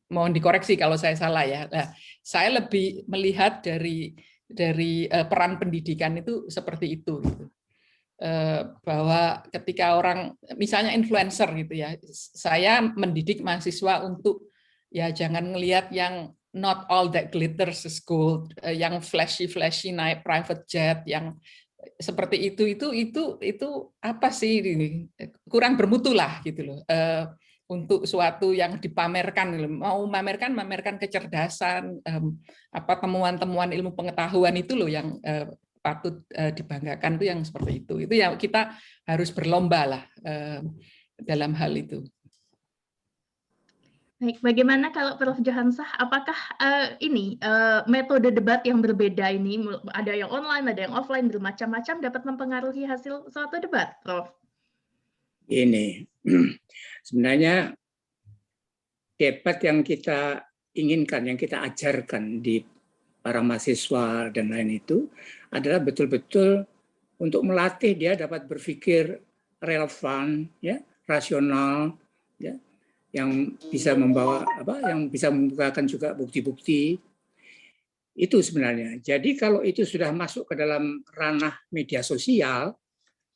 Mohon dikoreksi kalau saya salah ya. Nah, saya lebih melihat dari peran pendidikan itu seperti itu gitu. Bahwa ketika orang misalnya influencer gitu ya, saya mendidik mahasiswa untuk ya jangan ngelihat yang not all that glitters is gold, yang flashy naik private jet, yang seperti itu apa sih ini kurang bermutu lah gitu loh. Untuk suatu yang dipamerkan, mau mamerkan kecerdasan, temuan-temuan ilmu pengetahuan itu loh yang patut dibanggakan, itu yang seperti itu. Itu yang kita harus berlomba lah dalam hal itu. Baik, bagaimana kalau Prof. Johansah, apakah metode debat yang berbeda ini, ada yang online, ada yang offline, bermacam-macam, dapat mempengaruhi hasil suatu debat, Prof? Ini sebenarnya debat yang kita inginkan, yang kita ajarkan di para mahasiswa dan lain itu adalah betul-betul untuk melatih dia dapat berpikir relevan, ya, rasional, ya, yang bisa membawa yang bisa membukakan juga bukti-bukti itu sebenarnya. Jadi kalau itu sudah masuk ke dalam ranah media sosial,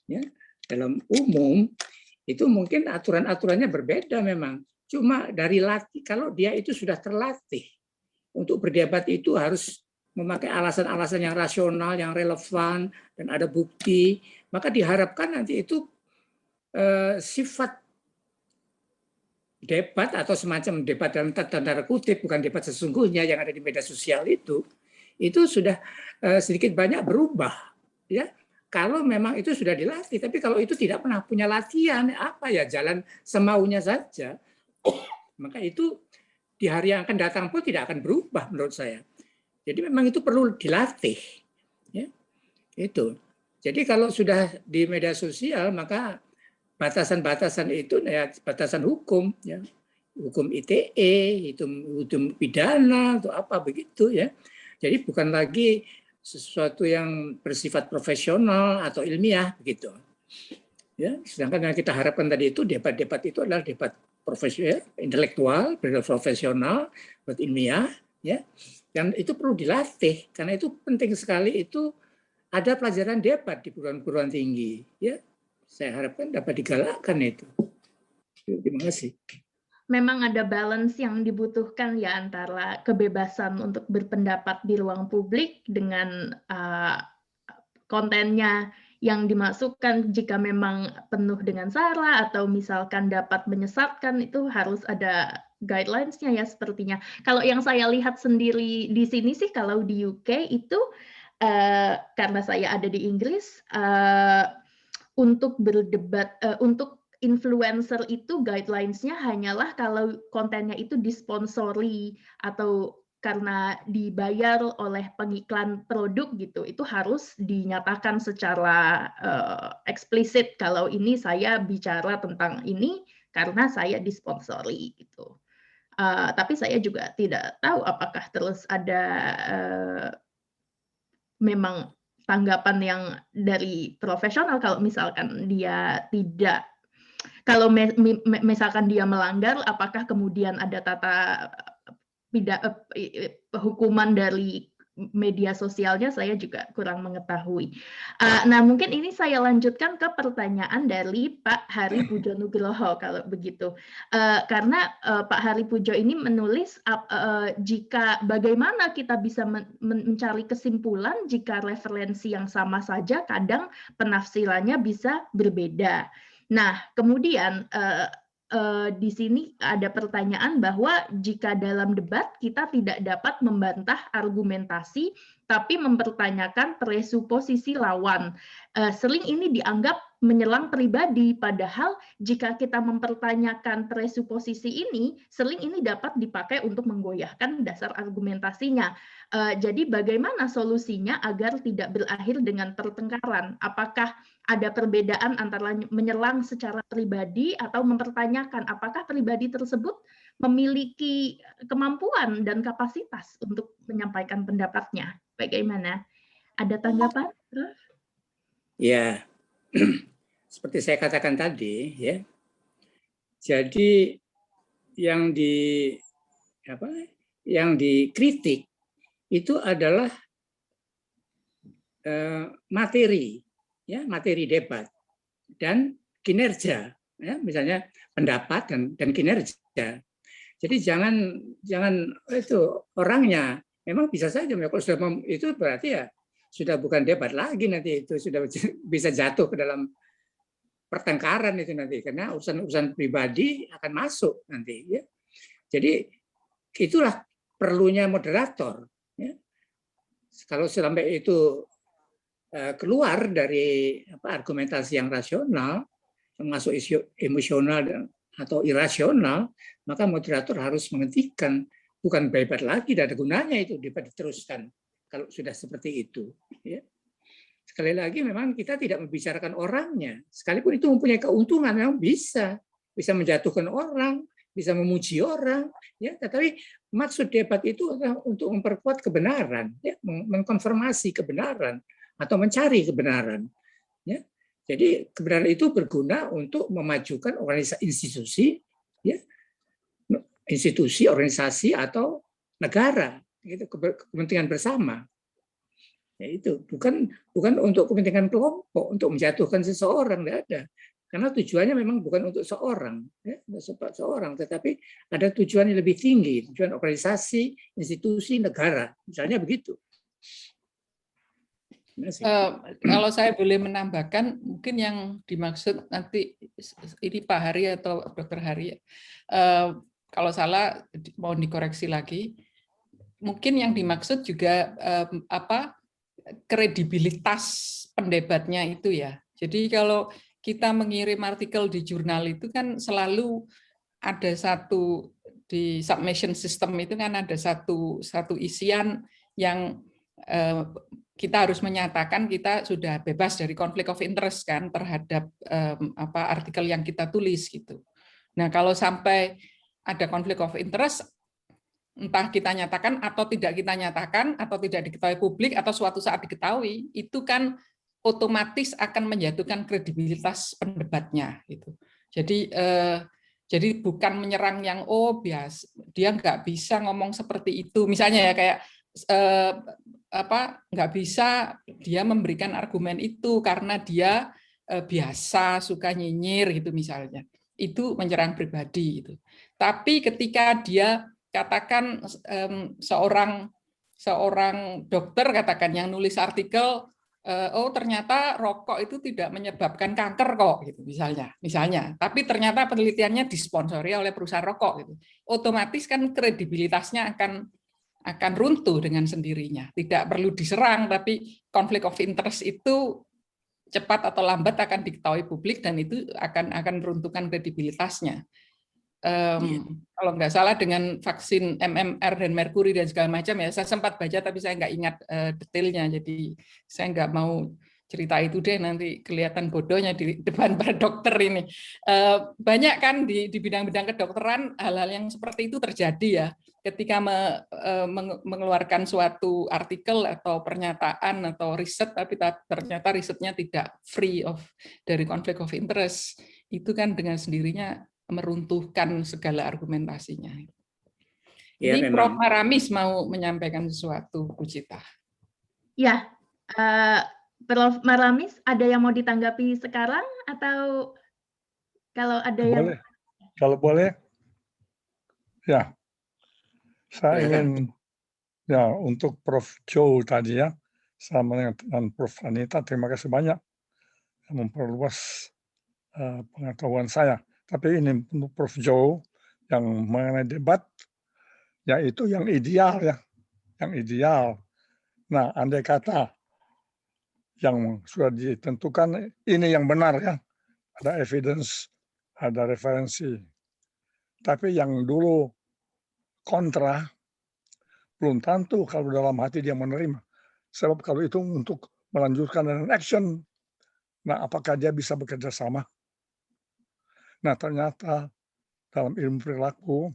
ya, dalam umum itu mungkin aturan-aturannya berbeda memang. Cuma dari kalau dia itu sudah terlatih untuk berdebat itu harus memakai alasan-alasan yang rasional, yang relevan, dan ada bukti, maka diharapkan nanti itu sifat debat atau semacam debat dalam tanda kutip, bukan debat sesungguhnya yang ada di media sosial itu sudah sedikit banyak berubah, ya. Kalau memang itu sudah dilatih, tapi kalau itu tidak pernah punya latihan, jalan semaunya saja, maka itu di hari yang akan datang pun tidak akan berubah menurut saya. Jadi memang itu perlu dilatih, ya. Itu. Jadi kalau sudah di media sosial, maka batasan-batasan itu, ya, batasan hukum, ya, hukum ITE, hukum pidana atau apa begitu, ya. Jadi bukan lagi sesuatu yang bersifat profesional atau ilmiah begitu, ya. Sedangkan yang kita harapkan tadi itu debat-debat itu adalah debat profesional, intelektual, profesional, ilmiah, ya. Dan itu perlu dilatih karena itu penting sekali, itu ada pelajaran debat di perguruan tinggi, ya. Saya harapkan dapat digalakkan itu. Terima kasih. Memang ada balance yang dibutuhkan ya antara kebebasan untuk berpendapat di ruang publik dengan kontennya yang dimasukkan. Jika memang penuh dengan sara atau misalkan dapat menyesatkan, itu harus ada guidelines-nya ya sepertinya. Kalau yang saya lihat sendiri di sini sih, kalau di UK itu karena saya ada di Inggris, untuk berdebat, untuk influencer itu guidelines-nya hanyalah kalau kontennya itu disponsori atau karena dibayar oleh pengiklan produk gitu, itu harus dinyatakan secara eksplisit kalau ini saya bicara tentang ini karena saya disponsori gitu. Tapi saya juga tidak tahu apakah terus ada memang tanggapan yang dari profesional kalau misalkan dia tidak, kalau misalkan dia melanggar, apakah kemudian ada hukuman dari media sosialnya, saya juga kurang mengetahui. Nah, mungkin ini saya lanjutkan ke pertanyaan dari Pak Hari Pujo Nugroho kalau begitu. Karena Pak Hari Pujo ini menulis jika bagaimana kita bisa mencari kesimpulan jika referensi yang sama saja kadang penafsirannya bisa berbeda. Nah, kemudian di sini ada pertanyaan bahwa jika dalam debat kita tidak dapat membantah argumentasi, tapi mempertanyakan presuposisi lawan. Sering ini dianggap menyerang pribadi, padahal jika kita mempertanyakan presuposisi ini, sering ini dapat dipakai untuk menggoyahkan dasar argumentasinya. Jadi bagaimana solusinya agar tidak berakhir dengan pertengkaran? Apakah ada perbedaan antara menyerang secara pribadi atau mempertanyakan apakah pribadi tersebut memiliki kemampuan dan kapasitas untuk menyampaikan pendapatnya? Bagaimana? Ada tanggapan, Prof? Ya, seperti saya katakan tadi, ya. Jadi yang dikritik itu adalah materi, ya, materi debat dan kinerja, ya, misalnya pendapat dan kinerja. Jadi jangan itu orangnya. Memang bisa saja kalau sudah itu berarti ya sudah bukan debat lagi, nanti itu sudah bisa jatuh ke dalam pertengkaran itu nanti, karena urusan pribadi akan masuk nanti, ya. Jadi itulah perlunya moderator, ya. Kalau sampai itu keluar dari argumentasi yang rasional, masuk isu emosional atau irasional, maka moderator harus menghentikan. Bukan debat lagi, tidak ada gunanya itu debat diteruskan kalau sudah seperti itu, ya. Sekali lagi memang kita tidak membicarakan orangnya, sekalipun itu mempunyai keuntungan, memang bisa menjatuhkan orang, bisa memuji orang, ya. Tetapi maksud debat itu adalah untuk memperkuat kebenaran, ya, mengkonfirmasi kebenaran atau mencari kebenaran, ya. Jadi kebenaran itu berguna untuk memajukan institusi, ya, institusi, organisasi atau negara, gitu, kepentingan bersama. Ya itu bukan untuk kepentingan kelompok, untuk menjatuhkan seseorang, tidak ada. Karena tujuannya memang bukan untuk seorang, ya, seorang, tetapi ada tujuan yang lebih tinggi, tujuan organisasi, institusi, negara, misalnya begitu. Kalau saya boleh menambahkan, mungkin yang dimaksud nanti ini Pak Hari atau Dr. Hari, kalau salah mau dikoreksi lagi. Mungkin yang dimaksud juga kredibilitas pendebatnya itu, ya. Jadi kalau kita mengirim artikel di jurnal itu kan selalu ada satu di submission system itu kan ada satu isian yang kita harus menyatakan kita sudah bebas dari konflik of interest kan terhadap artikel yang kita tulis gitu. Nah, kalau sampai ada konflik of interest, entah kita nyatakan atau tidak kita nyatakan, atau tidak diketahui publik, atau suatu saat diketahui, itu kan otomatis akan menjatuhkan kredibilitas pendebatnya. Gitu. Jadi bukan menyerang yang bias, dia nggak bisa ngomong seperti itu. Misalnya ya kayak nggak bisa dia memberikan argumen itu karena dia biasa suka nyinyir gitu misalnya. Itu menyerang pribadi itu. Tapi ketika dia katakan seorang dokter katakan yang nulis artikel, ternyata rokok itu tidak menyebabkan kanker kok gitu misalnya. Tapi ternyata penelitiannya disponsori oleh perusahaan rokok gitu. Otomatis kan kredibilitasnya akan runtuh dengan sendirinya. Tidak perlu diserang, tapi konflik of interest itu cepat atau lambat akan diketahui publik dan itu akan meruntuhkan kredibilitasnya. Kalau nggak salah dengan vaksin MMR dan Merkuri dan segala macam ya, saya sempat baca tapi saya nggak ingat detailnya, jadi saya nggak mau cerita itu deh, nanti kelihatan bodohnya di depan para dokter ini. Banyak kan di bidang-bidang kedokteran hal-hal yang seperti itu terjadi ya, ketika mengeluarkan suatu artikel atau pernyataan atau riset, tapi ternyata risetnya tidak free dari konflik of interest, itu kan dengan sendirinya meruntuhkan segala argumentasinya. Ya, ini Prof. Maramis mau menyampaikan sesuatu, Bu Cita. Ya, Prof. Maramis, ada yang mau ditanggapi sekarang atau kalau ada yang... Kalau boleh, ya. Saya ingin ya untuk Prof. Joe tadi ya, sama dengan Prof. Anita, terima kasih banyak yang memperluas pengetahuan saya. Tapi ini Prof. Joe yang mengenai debat, yaitu yang ideal ya, yang ideal. Nah, andai kata yang sudah ditentukan ini yang benar ya, ada evidence, ada referensi. Tapi yang dulu kontra, belum tentu kalau dalam hati dia menerima. Sebab kalau itu untuk melanjutkan dengan action, nah apakah dia bisa bekerja sama? Nah ternyata dalam ilmu perilaku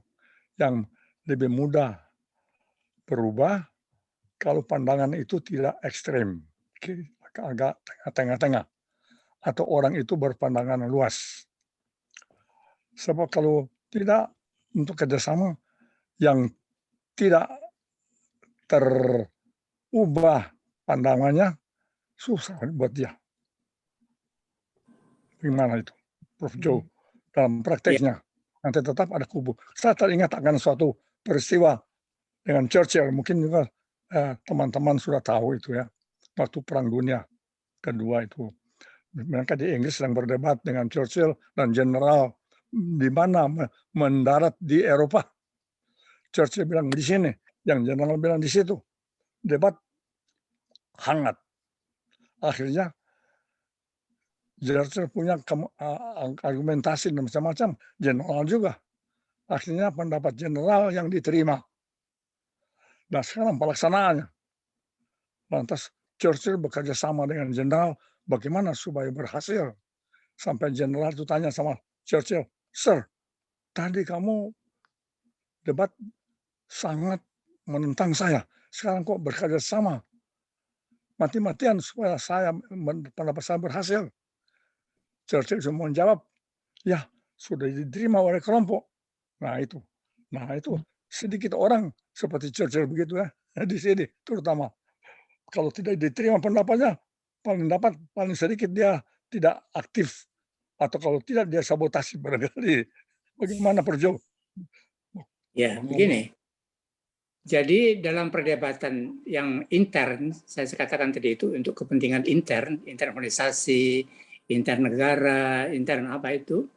yang lebih mudah berubah kalau pandangan itu tidak ekstrem, agak tengah-tengah, atau orang itu berpandangan luas. Sebab kalau tidak untuk kerjasama yang tidak terubah pandangannya, susah buat dia. Gimana itu, Prof. Joe? Dalam prakteknya, nanti tetap ada kubu. Saya teringat akan suatu peristiwa dengan Churchill, mungkin juga teman-teman sudah tahu itu ya, waktu Perang Dunia Kedua itu. Mereka di Inggris sedang berdebat dengan Churchill dan Jenderal di mana mendarat di Eropa. Churchill bilang di sini, yang Jenderal bilang di situ. Debat hangat. Akhirnya Churchill punya argumentasi dan macam-macam, Jenderal juga. Akhirnya pendapat Jenderal yang diterima. Nah sekarang pelaksanaannya. Lantas Churchill bekerja sama dengan Jenderal, bagaimana supaya berhasil. Sampai Jenderal itu tanya sama Churchill, Sir, tadi kamu debat sangat menentang saya. Sekarang kok bekerja sama? Mati-matian supaya pendapat saya berhasil. Churchill cuma menjawab, ya sudah diterima oleh kelompok. Nah itu sedikit orang seperti Churchill begitu ya di sini terutama. Kalau tidak diterima pendapatnya, paling sedikit dia tidak aktif atau kalau tidak dia sabotasi barangkali. Bagaimana Prof. Joe? Ya begini. Jadi dalam perdebatan yang intern, saya katakan tadi itu untuk kepentingan intern organisasi, intern negara, intern apa itu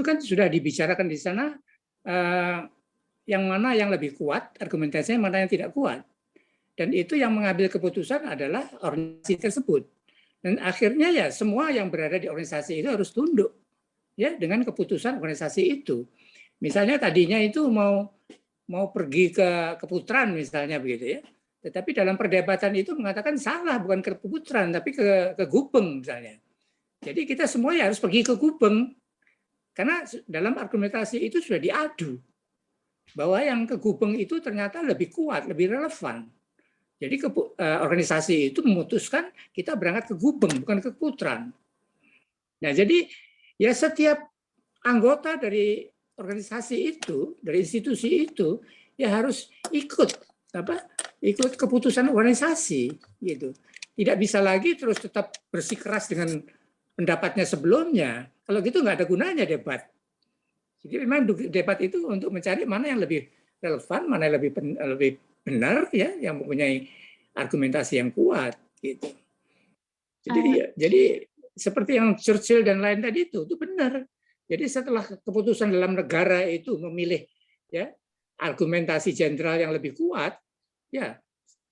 kan sudah dibicarakan di sana yang mana yang lebih kuat, argumentasinya mana yang tidak kuat. Dan itu yang mengambil keputusan adalah organisasi tersebut. Dan akhirnya ya semua yang berada di organisasi itu harus tunduk ya dengan keputusan organisasi itu. Misalnya tadinya itu mau pergi ke Keputaran misalnya begitu ya. Tetapi dalam perdebatan itu mengatakan salah, bukan ke Keputaran tapi ke Gubeng misalnya. Jadi kita semuanya harus pergi ke Gubeng. Karena dalam argumentasi itu sudah diadu bahwa yang ke Gubeng itu ternyata lebih kuat, lebih relevan. Jadi organisasi itu memutuskan kita berangkat ke Gubeng, bukan ke Keputaran. Nah, jadi ya setiap anggota dari organisasi itu, dari institusi itu, ya harus ikut keputusan organisasi, gitu. Tidak bisa lagi terus tetap bersikeras dengan pendapatnya sebelumnya. Kalau gitu nggak ada gunanya debat. Jadi memang debat itu untuk mencari mana yang lebih relevan, mana yang lebih benar ya, yang mempunyai argumentasi yang kuat gitu. Jadi seperti yang Churchill dan lain tadi itu benar. Jadi setelah keputusan dalam negara itu memilih ya argumentasi jenderal yang lebih kuat, ya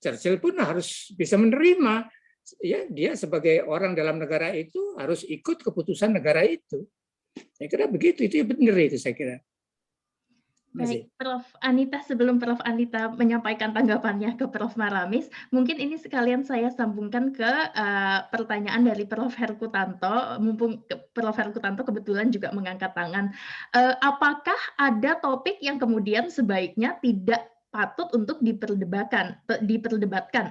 Churchill pun harus bisa menerima ya dia sebagai orang dalam negara itu harus ikut keputusan negara itu. Saya kira begitu, itu benar itu saya kira. Baik, Prof. Anita, sebelum Prof. Anita menyampaikan tanggapannya ke Prof. Maramis, mungkin ini sekalian saya sambungkan ke pertanyaan dari Prof. Herkutanto, mumpung Prof. Herkutanto kebetulan juga mengangkat tangan. Apakah ada topik yang kemudian sebaiknya tidak patut untuk diperdebatkan,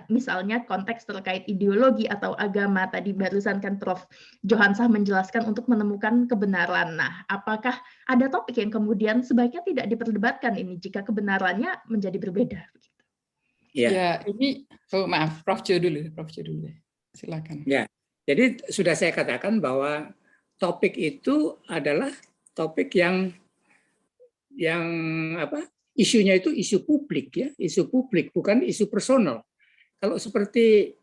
misalnya konteks terkait ideologi atau agama, tadi barusan kan Prof. Johansah menjelaskan untuk menemukan kebenaran. Nah, apakah ada topik yang kemudian sebaiknya tidak diperdebatkan ini jika kebenarannya menjadi berbeda? Ya ini, maaf, Prof. Jo dulu, silakan. Ya, jadi sudah saya katakan bahwa topik itu adalah topik yang isunya itu isu publik ya, bukan isu personal. Kalau seperti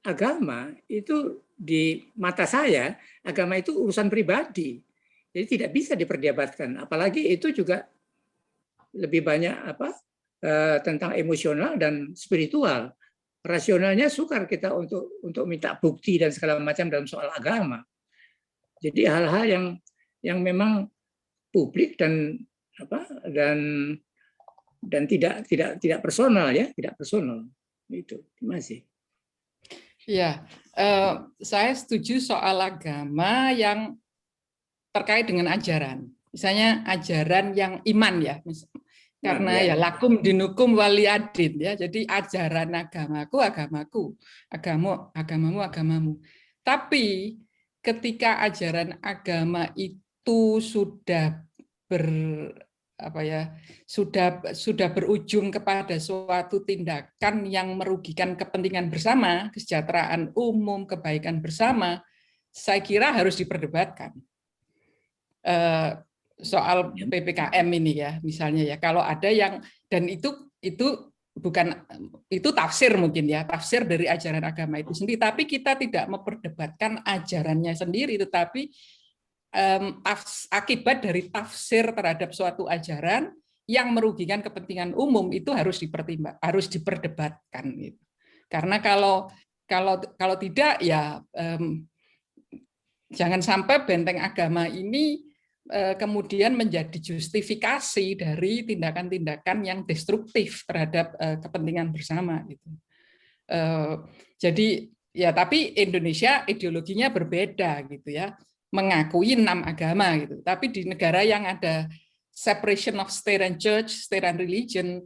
agama itu di mata saya agama itu urusan pribadi, jadi tidak bisa diperdebatkan. Apalagi itu juga lebih banyak tentang emosional dan spiritual. Rasionalnya sukar kita untuk minta bukti dan segala macam dalam soal agama. Jadi hal-hal yang memang publik dan tidak personal, ya, tidak personal. Itu. Terima kasih. Ya, saya setuju soal agama yang terkait dengan ajaran. Misalnya ajaran yang iman, ya. Karena ya lakum dinukum waliadin, ya. Jadi ajaran agamaku, agamamu, agamamu. Tapi ketika ajaran agama itu sudah sudah berujung kepada suatu tindakan yang merugikan kepentingan bersama, kesejahteraan umum, kebaikan bersama, saya kira harus diperdebatkan. Soal PPKM ini, ya, misalnya, ya, kalau ada yang, dan itu bukan, itu tafsir mungkin, ya, tafsir dari ajaran agama itu sendiri, tapi kita tidak memperdebatkan ajarannya sendiri, tetapi akibat dari tafsir terhadap suatu ajaran yang merugikan kepentingan umum itu harus diperdebatkan, gitu. Karena kalau tidak, ya jangan sampai benteng agama ini kemudian menjadi justifikasi dari tindakan-tindakan yang destruktif terhadap kepentingan bersama, gitu. Jadi, ya, tapi Indonesia ideologinya berbeda, gitu, ya, mengakui 6 agama, gitu. Tapi di negara yang ada separation of state and church, state and religion,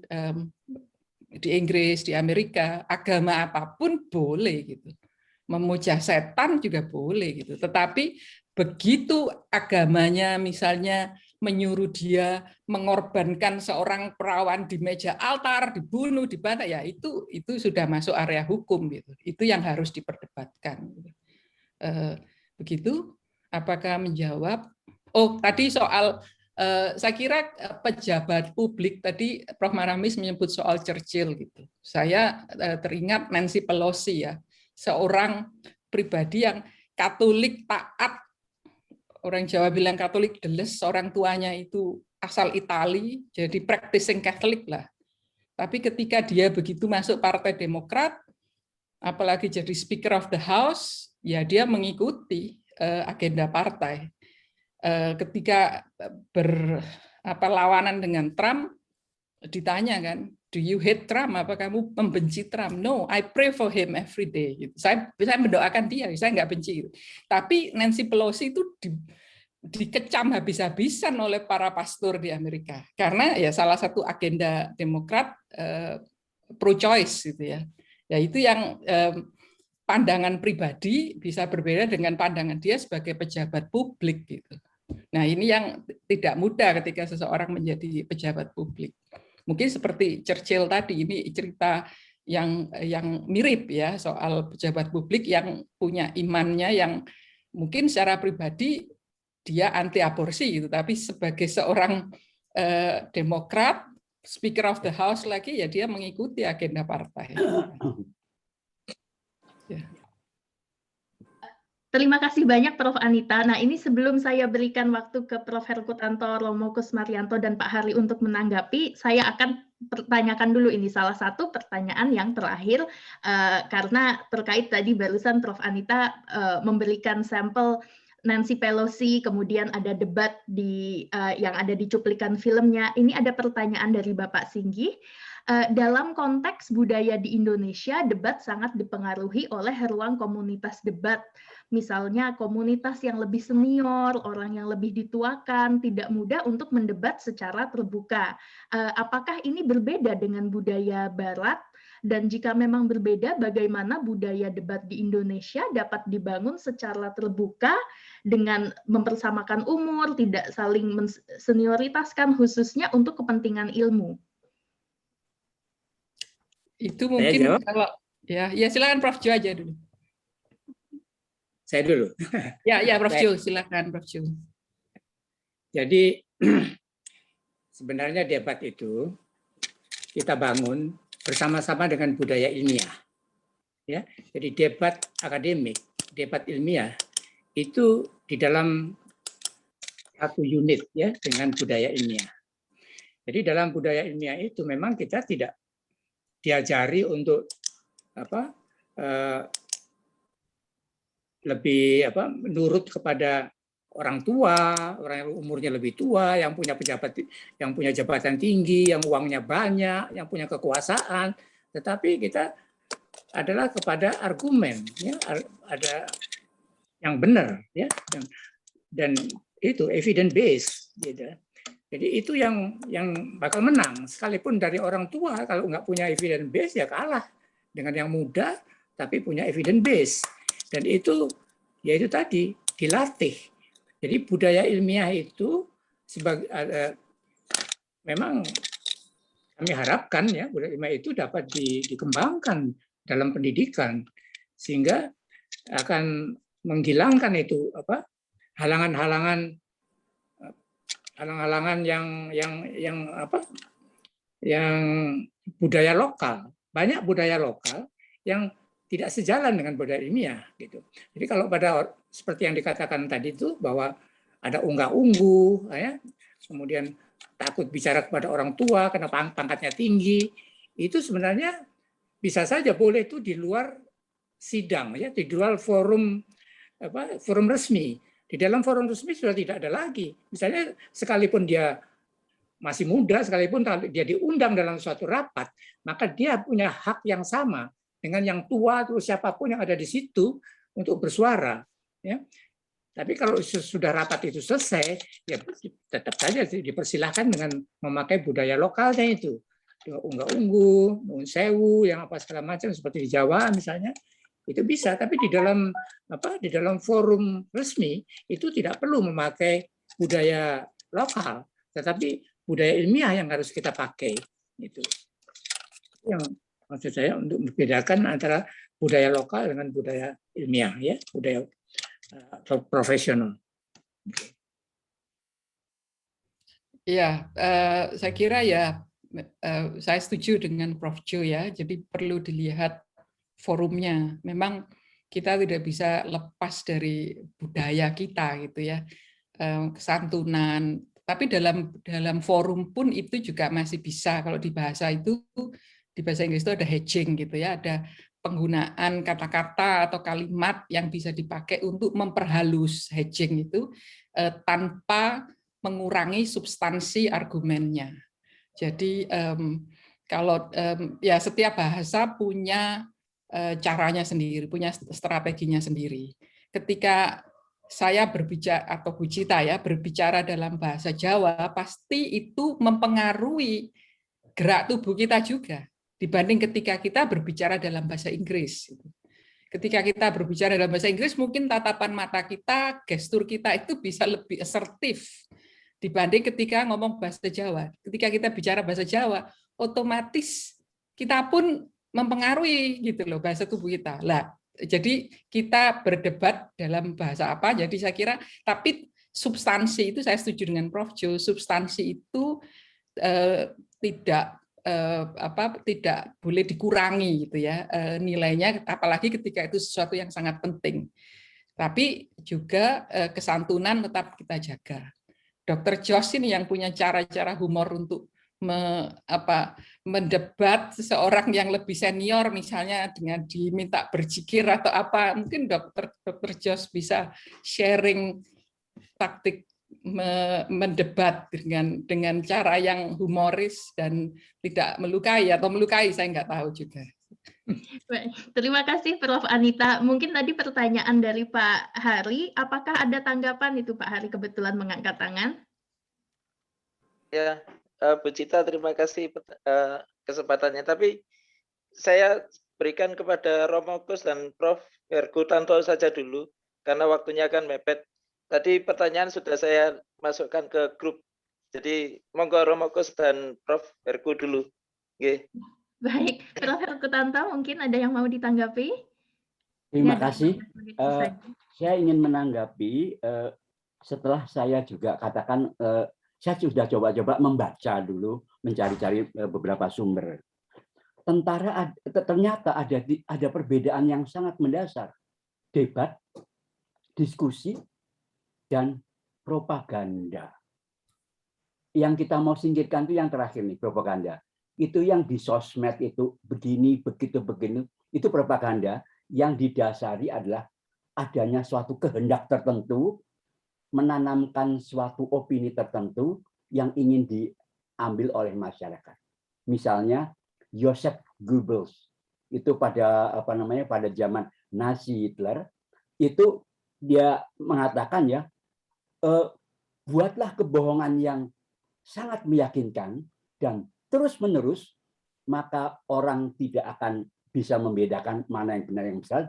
di Inggris, di Amerika, agama apapun boleh, gitu. Memuja setan juga boleh, gitu. Tetapi begitu agamanya misalnya menyuruh dia mengorbankan seorang perawan di meja altar, dibunuh, dibantai, ya itu sudah masuk area hukum, gitu. Itu yang harus diperdebatkan. Begitu. Apakah menjawab? Oh, tadi soal, saya kira pejabat publik, tadi Prof. Maramis menyebut soal Churchill, gitu. Saya teringat Nancy Pelosi, ya, seorang pribadi yang Katolik taat, orang Jawa bilang Katolik deles, orang tuanya itu asal Itali, jadi practicing Catholic lah. Tapi ketika dia begitu masuk Partai Demokrat, apalagi jadi Speaker of the House, ya dia mengikuti agenda partai. Ketika berlawanan dengan Trump, ditanya kan, do you hate Trump? Apa kamu membenci Trump? No, I pray for him every day. Gitu. Saya mendoakan dia, saya nggak benci. Gitu. Tapi Nancy Pelosi itu dikecam habis-habisan oleh para pastor di Amerika, karena ya salah satu agenda Demokrat pro-choice, gitu, ya. Ya itu yang pandangan pribadi bisa berbeda dengan pandangan dia sebagai pejabat publik, gitu. Nah, ini yang tidak mudah ketika seseorang menjadi pejabat publik. Mungkin seperti Churchill tadi, ini cerita yang mirip, ya, soal pejabat publik yang punya imannya yang mungkin secara pribadi dia anti aborsi, gitu, tapi sebagai seorang Demokrat, Speaker of the House lagi, ya dia mengikuti agenda partai. Ya. Terima kasih banyak Prof. Anita. Nah, ini sebelum saya berikan waktu ke Prof. Herkutanto, Romo Kusmaryanto, dan Pak Hari untuk menanggapi, saya akan pertanyakan dulu ini salah satu pertanyaan yang terakhir, karena terkait tadi barusan Prof. Anita memberikan sampel Nancy Pelosi, kemudian ada debat yang ada di cuplikan filmnya. Ini ada pertanyaan dari Bapak Singgi. Dalam konteks budaya di Indonesia, debat sangat dipengaruhi oleh ruang komunitas debat. Misalnya komunitas yang lebih senior, orang yang lebih dituakan, tidak mudah untuk mendebat secara terbuka. Apakah ini berbeda dengan budaya Barat? Dan jika memang berbeda, bagaimana budaya debat di Indonesia dapat dibangun secara terbuka dengan mempersamakan umur, tidak saling senioritaskan, khususnya untuk kepentingan ilmu? Itu mungkin kalau ya silakan Prof. Jo aja dulu. Saya dulu. Ya Prof. Jo, silakan Prof. Jo. Jadi sebenarnya debat itu kita bangun bersama-sama dengan budaya ilmiah. Ya, jadi debat akademik, debat ilmiah itu di dalam satu unit ya dengan budaya ilmiah. Jadi dalam budaya ilmiah itu memang kita tidak diajari untuk lebih menurut kepada orang tua, orang yang umurnya lebih tua, yang punya jabatan tinggi, yang uangnya banyak, yang punya kekuasaan, tetapi kita adalah kepada argumen, ya, ada yang benar, ya, dan itu evidence based, gitu. Jadi itu yang bakal menang, sekalipun dari orang tua kalau nggak punya evidence base ya kalah dengan yang muda tapi punya evidence base, dan itu yaitu tadi dilatih. Jadi budaya ilmiah itu memang kami harapkan ya budaya ilmiah itu dapat dikembangkan dalam pendidikan sehingga akan menghilangkan itu halangan-halangan yang budaya lokal. Banyak budaya lokal yang tidak sejalan dengan budaya ilmiah gitu. Jadi kalau seperti yang dikatakan tadi itu bahwa ada unggah-ungguh, ya, kemudian takut bicara kepada orang tua karena pangkatnya tinggi, itu sebenarnya bisa saja boleh itu di luar sidang, ya, di luar forum resmi. Di dalam forum resmi sudah tidak ada lagi. Misalnya sekalipun dia masih muda, sekalipun dia diundang dalam suatu rapat, maka dia punya hak yang sama dengan yang tua atau siapapun yang ada di situ untuk bersuara. Ya. Tapi kalau sudah rapat itu selesai, ya tetap saja dipersilahkan dengan memakai budaya lokalnya itu. Unggah-ungguh, nuwun sewu, yang apa segala macam seperti di Jawa misalnya, itu bisa. Tapi di dalam forum resmi itu tidak perlu memakai budaya lokal, tetapi budaya ilmiah yang harus kita pakai. Itu yang maksud saya untuk membedakan antara budaya lokal dengan budaya ilmiah, ya, budaya profesional. Iya, saya kira ya saya setuju dengan Prof. Jo ya. Jadi perlu dilihat forumnya. Memang kita tidak bisa lepas dari budaya kita gitu ya, kesantunan. Tapi dalam forum pun itu juga masih bisa. Kalau di bahasa Inggris itu ada hedging gitu ya, ada penggunaan kata-kata atau kalimat yang bisa dipakai untuk memperhalus hedging itu tanpa mengurangi substansi argumennya. Jadi kalau ya setiap bahasa punya caranya sendiri, punya strateginya sendiri. Ketika saya berbicara atau Bu Cita ya berbicara dalam bahasa Jawa, pasti itu mempengaruhi gerak tubuh kita juga dibanding ketika kita berbicara dalam bahasa Inggris. Ketika kita berbicara dalam bahasa Inggris, mungkin tatapan mata kita, gestur kita itu bisa lebih asertif dibanding ketika ngomong bahasa Jawa. Ketika kita bicara bahasa Jawa, otomatis kita pun mempengaruhi gitu loh bahasa tubuh kita. Lah, jadi kita berdebat dalam bahasa apa? Jadi saya kira, tapi substansi itu saya setuju dengan Prof. Jo. Substansi itu tidak boleh dikurangi gitu ya nilainya, apalagi ketika itu sesuatu yang sangat penting. Tapi juga kesantunan tetap kita jaga. Dr. Josh ini yang punya cara-cara humor untuk mendebat seseorang yang lebih senior, misalnya dengan diminta berzikir atau apa. Mungkin Dr. Josh bisa sharing taktik mendebat dengan cara yang humoris dan tidak melukai atau melukai, saya nggak tahu juga. Terima kasih Prof. Anita. Mungkin tadi pertanyaan dari Pak Hari, apakah ada tanggapan itu Pak Hari kebetulan mengangkat tangan? Ya, Bu Cita, terima kasih kesempatannya. Tapi saya berikan kepada Romo Kus dan Prof. Herkutanto saja dulu, karena waktunya kan mepet. Tadi pertanyaan sudah saya masukkan ke grup. Jadi monggo Romo Kus dan Prof. Herku dulu. Okay. Baik, Prof. Herkutanto mungkin ada yang mau ditanggapi? Terima kasih. Saya ingin menanggapi setelah saya juga katakan saya sudah coba-coba membaca dulu, mencari-cari beberapa sumber. Ternyata ada perbedaan yang sangat mendasar debat, diskusi, dan propaganda. Yang kita mau singkirkan itu yang terakhir nih, propaganda. Itu yang di sosmed itu begini, begitu, begini. Itu propaganda yang didasari adalah adanya suatu kehendak tertentu, menanamkan suatu opini tertentu yang ingin diambil oleh masyarakat. Misalnya Joseph Goebbels itu pada pada zaman Nazi Hitler itu dia mengatakan ya, buatlah kebohongan yang sangat meyakinkan dan terus-menerus, maka orang tidak akan bisa membedakan mana yang benar yang salah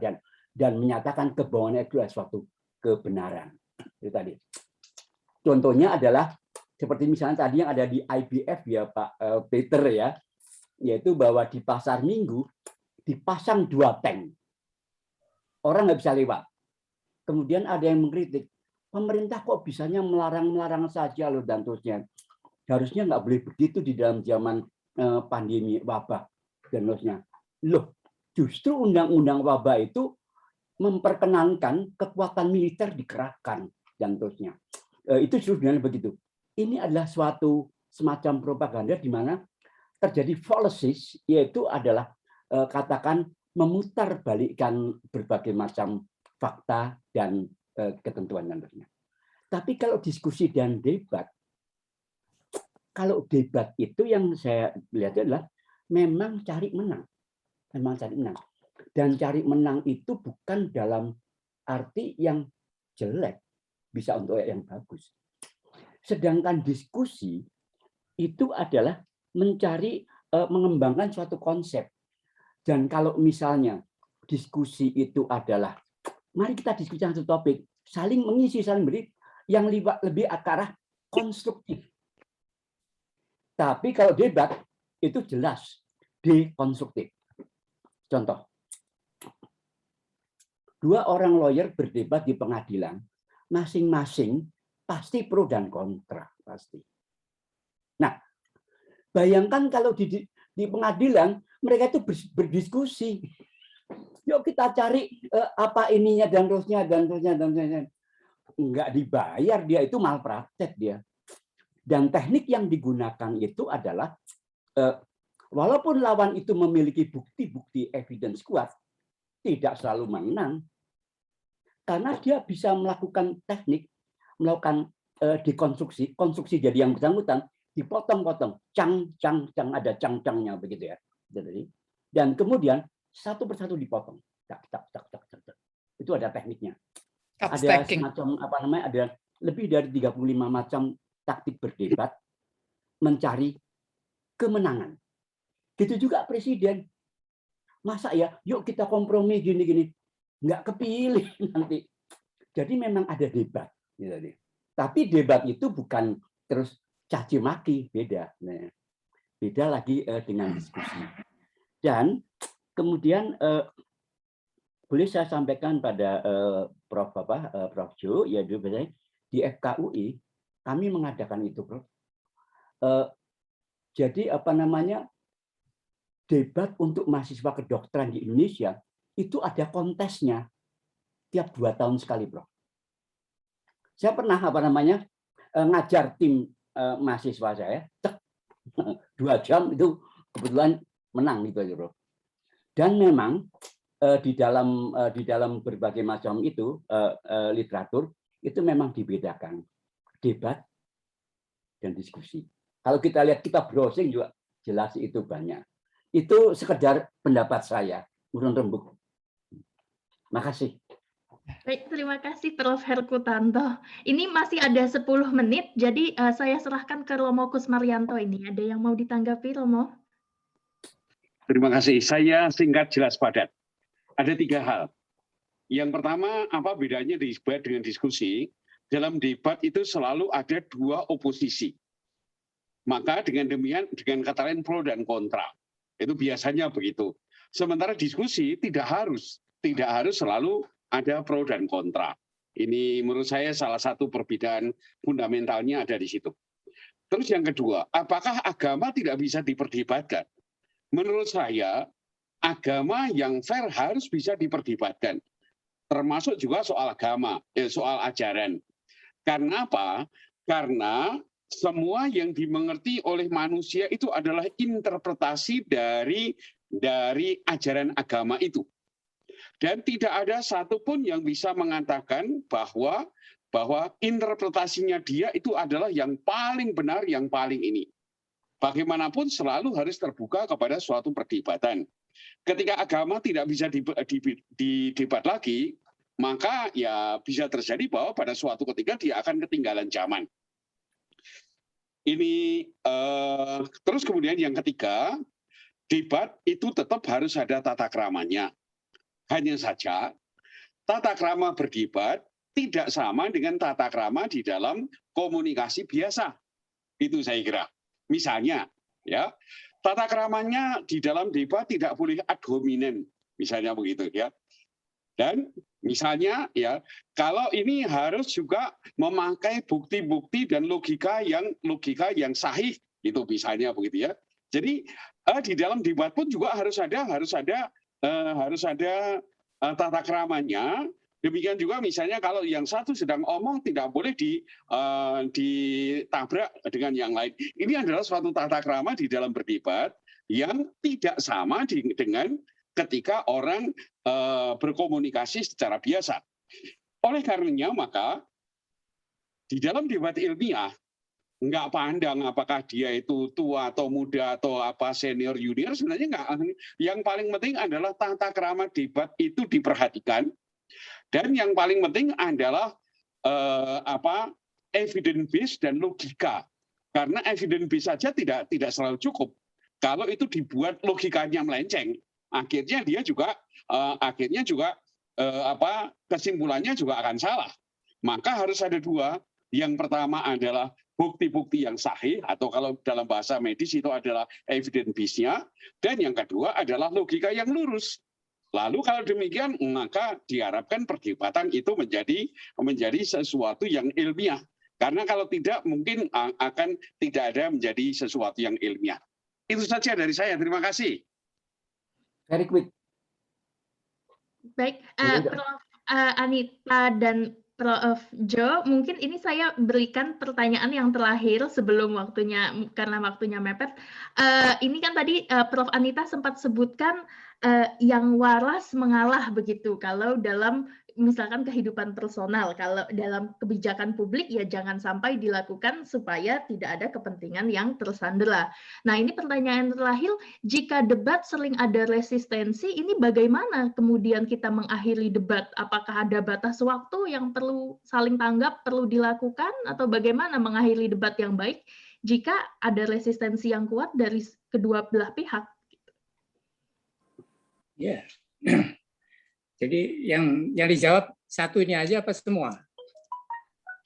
dan menyatakan kebohongan itu adalah suatu kebenaran. Itu tadi. Contohnya adalah seperti misalnya tadi yang ada di IBF ya Pak Peter ya, yaitu bahwa di pasar Minggu dipasang 2 tank. Orang nggak bisa lewat. Kemudian ada yang mengkritik, pemerintah kok bisanya melarang-melarang saja loh dan terusnya. Harusnya nggak boleh begitu di dalam zaman pandemi wabah dan terusnya. Loh, justru undang-undang wabah itu memperkenankan kekuatan militer dikerahkan dan terusnya. Itu sebenarnya begitu. Ini adalah suatu semacam propaganda di mana terjadi fallacies, yaitu adalah katakan memutarbalikkan berbagai macam fakta dan ketentuan dan terusnya. Tapi kalau diskusi dan debat, kalau debat itu yang saya lihat adalah memang cari menang. Memang cari menang. Dan cari menang itu bukan dalam arti yang jelek, bisa untuk yang bagus. Sedangkan diskusi itu adalah mencari, mengembangkan suatu konsep. Dan kalau misalnya diskusi itu adalah, mari kita diskusi satu topik, saling mengisi, saling beri, yang lebih ke arah konstruktif. Tapi kalau debat itu jelas dekonstruktif. Contoh, 2 orang lawyer berdebat di pengadilan, masing-masing pasti pro dan kontra pasti. Nah, bayangkan kalau di pengadilan mereka itu berdiskusi. Yuk kita cari apa ininya dan terusnya. Enggak dibayar, dia itu malpraktek dia. Dan teknik yang digunakan itu adalah walaupun lawan itu memiliki bukti-bukti evidence kuat, tidak selalu menang. Karena dia bisa melakukan teknik, melakukan dekonstruksi, konstruksi jadi yang bersangkutan, dipotong-potong, cang, ada cang-cangnya begitu ya. Dan kemudian satu persatu dipotong. Itu ada tekniknya. Ada semacam ada lebih dari 35 macam taktik berdebat mencari kemenangan. Gitu juga presiden. Masa ya, yuk kita kompromi gini-gini. Nggak kepilih nanti. Jadi memang ada debat. Tapi debat itu bukan terus caci maki, beda. Beda lagi dengan diskusi. Dan kemudian boleh saya sampaikan pada Prof. Jo, ya di FKUI kami mengadakan itu, Prof. Jadi debat untuk mahasiswa kedokteran di Indonesia itu ada kontesnya tiap 2 tahun sekali, Prof. Saya pernah ngajar tim mahasiswa saya, 2 jam itu kebetulan menang gitu aja, Prof. Dan memang di dalam berbagai macam itu literatur itu memang dibedakan debat dan diskusi. Kalau kita lihat, kita browsing juga jelas itu banyak. Itu sekedar pendapat saya, urun rembuk. Makasih. Baik, terima kasih Prof. Herkutanto. Ini masih ada 10 menit, jadi saya serahkan ke Romo Kusmaryanto ini. Ada yang mau ditanggapi, Romo? Terima kasih. Saya singkat, jelas, padat. Ada 3 hal. Yang pertama, apa bedanya debat dengan diskusi? Dalam debat itu selalu ada 2 oposisi. Maka dengan demikian, dengan kata lain pro dan kontra. Itu biasanya begitu. Sementara diskusi tidak harus selalu ada pro dan kontra. Ini menurut saya salah satu perbedaan fundamentalnya ada di situ. Terus yang kedua, apakah agama tidak bisa diperdebatkan? Menurut saya, agama yang fair harus bisa diperdebatkan. termasuk juga soal agama, soal ajaran. Karena apa? Karena semua yang dimengerti oleh manusia itu adalah interpretasi dari ajaran agama itu. Dan tidak ada satupun yang bisa mengatakan bahwa interpretasinya dia itu adalah yang paling benar, yang paling ini. Bagaimanapun selalu harus terbuka kepada suatu perdebatan. Ketika agama tidak bisa didebat lagi, maka ya bisa terjadi bahwa pada suatu ketika dia akan ketinggalan zaman. Ini terus kemudian yang ketiga, debat itu tetap harus ada tata kramanya. Hanya saja tata krama berdebat tidak sama dengan tata krama di dalam komunikasi biasa. Itu saya kira. Misalnya, ya, tata kramanya di dalam debat tidak boleh ad hominem, misalnya begitu, ya. Dan misalnya, ya, kalau ini harus juga memakai bukti-bukti dan logika yang sahih, itu misalnya begitu, ya. Jadi di dalam debat pun juga harus ada tata kramanya. Demikian juga misalnya kalau yang satu sedang omong tidak boleh ditabrak dengan yang lain. Ini adalah suatu tata krama di dalam berdebat yang tidak sama dengan ketika orang berkomunikasi secara biasa. Oleh karenanya maka di dalam debat ilmiah nggak pandang apakah dia itu tua atau muda atau apa senior junior, sebenarnya nggak. Yang paling penting adalah tata krama debat itu diperhatikan. Dan yang paling penting adalah evidence based dan logika. Karena evidence based saja tidak selalu cukup. Kalau itu dibuat logikanya melenceng, akhirnya dia juga kesimpulannya juga akan salah. Maka harus ada dua. Yang pertama adalah bukti-bukti yang sahih, atau kalau dalam bahasa medis itu adalah evidence base-nya. Dan yang kedua adalah logika yang lurus. Lalu kalau demikian, maka diharapkan perdebatan itu menjadi sesuatu yang ilmiah. Karena kalau tidak, mungkin akan tidak ada menjadi sesuatu yang ilmiah. Itu saja dari saya. Terima kasih. Very quick. Baik, Prof. Anita dan Prof. Jo, mungkin ini saya berikan pertanyaan yang terakhir sebelum waktunya, karena waktunya mepet. Ini kan tadi Prof. Anita sempat sebutkan yang waras mengalah begitu. Kalau dalam misalkan kehidupan personal, kalau dalam kebijakan publik ya jangan sampai dilakukan supaya tidak ada kepentingan yang tersandera. Nah, ini pertanyaan terakhir, jika debat sering ada resistensi, ini bagaimana kemudian kita mengakhiri debat? Apakah ada batas waktu yang perlu saling tanggap, perlu dilakukan, atau bagaimana mengakhiri debat yang baik jika ada resistensi yang kuat dari kedua belah pihak? Ya, jadi yang dijawab satu ini aja apa semua?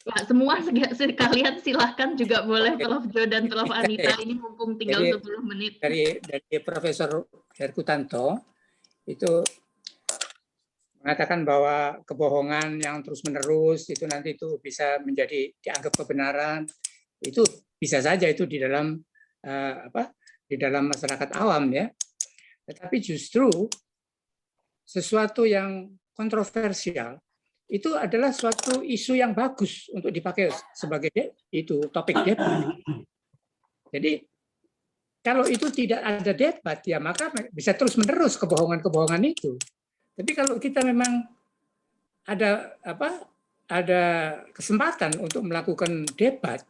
Pak, semua sekalian silahkan juga boleh Prof. Jo dan Prof. Anita, ini mumpung tinggal 10 menit. Dari Profesor Herkutanto itu mengatakan bahwa kebohongan yang terus-menerus itu nanti itu bisa dianggap kebenaran. Itu bisa saja itu di dalam di dalam masyarakat awam, ya. Tetapi justru sesuatu yang kontroversial itu adalah suatu isu yang bagus untuk dipakai sebagai topik debat. Jadi kalau itu tidak ada debat, ya maka bisa terus-menerus kebohongan-kebohongan itu. Tapi kalau kita memang ada kesempatan untuk melakukan debat,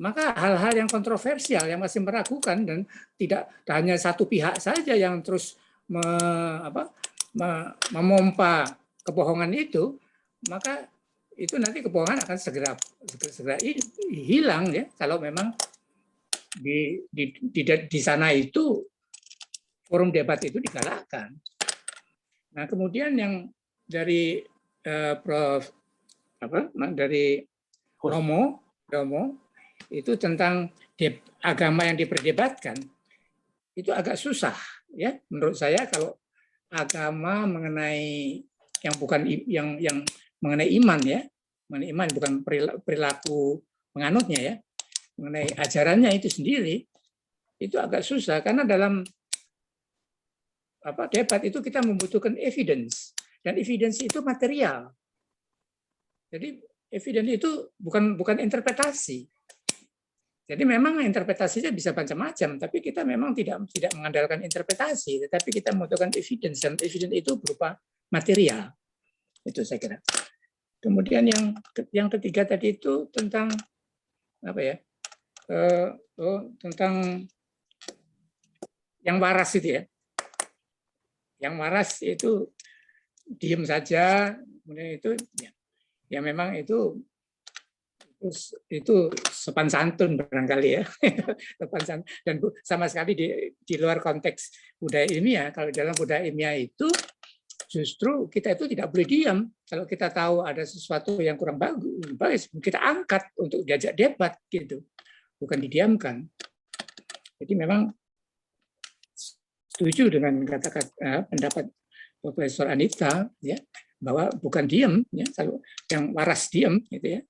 maka hal-hal yang kontroversial yang masih meragukan dan tidak hanya satu pihak saja yang terus memompa kebohongan itu, maka itu nanti kebohongan akan segera hilang, ya, kalau memang di sana itu forum debat itu digalakkan. Nah, kemudian yang dari dari Romo itu tentang agama yang diperdebatkan, itu agak susah, ya, menurut saya. Kalau agama mengenai yang bukan yang mengenai iman, ya, mengenai iman bukan perilaku penganutnya, ya, mengenai ajarannya itu sendiri, itu agak susah karena dalam debat itu kita membutuhkan evidence. Dan evidence itu material. Jadi evidence itu bukan interpretasi. Jadi memang interpretasinya bisa macam-macam, tapi kita memang tidak mengandalkan interpretasi, tetapi kita membutuhkan evidence, dan evidence itu berupa material. Itu saya kira. Kemudian yang ketiga tadi itu tentang apa ya? Tentang yang waras itu ya. Yang waras itu diam saja, kemudian itu ya memang itu sopan santun barangkali ya. Sopan santun, dan sama sekali di luar konteks budaya ilmiah. Kalau dalam budaya ilmiah itu justru kita itu tidak boleh diam. Kalau kita tahu ada sesuatu yang kurang bagus, kita angkat untuk diajak debat gitu, bukan didiamkan. Jadi memang setuju dengan kata-kata pendapat Profesor Anita ya, bahwa bukan diam ya, kalau yang waras diam gitu ya,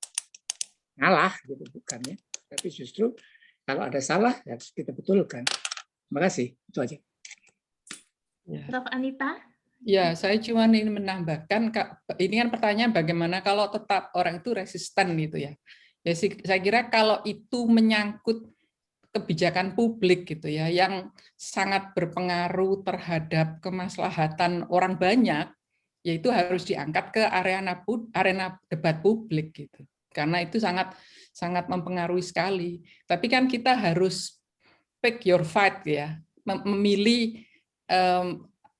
ngalah gitu bukan ya, tapi justru kalau ada salah harus kita betulkan. Terima kasih, itu aja. Prof. Anita. Ya, saya cuma ingin menambahkan, ini kan pertanyaan bagaimana kalau tetap orang itu resisten gitu ya. Ya, saya kira kalau itu menyangkut kebijakan publik gitu ya, yang sangat berpengaruh terhadap kemaslahatan orang banyak, yaitu harus diangkat ke arena debat publik gitu. Karena itu sangat mempengaruhi sekali. Tapi kan kita harus pick your fight ya, memilih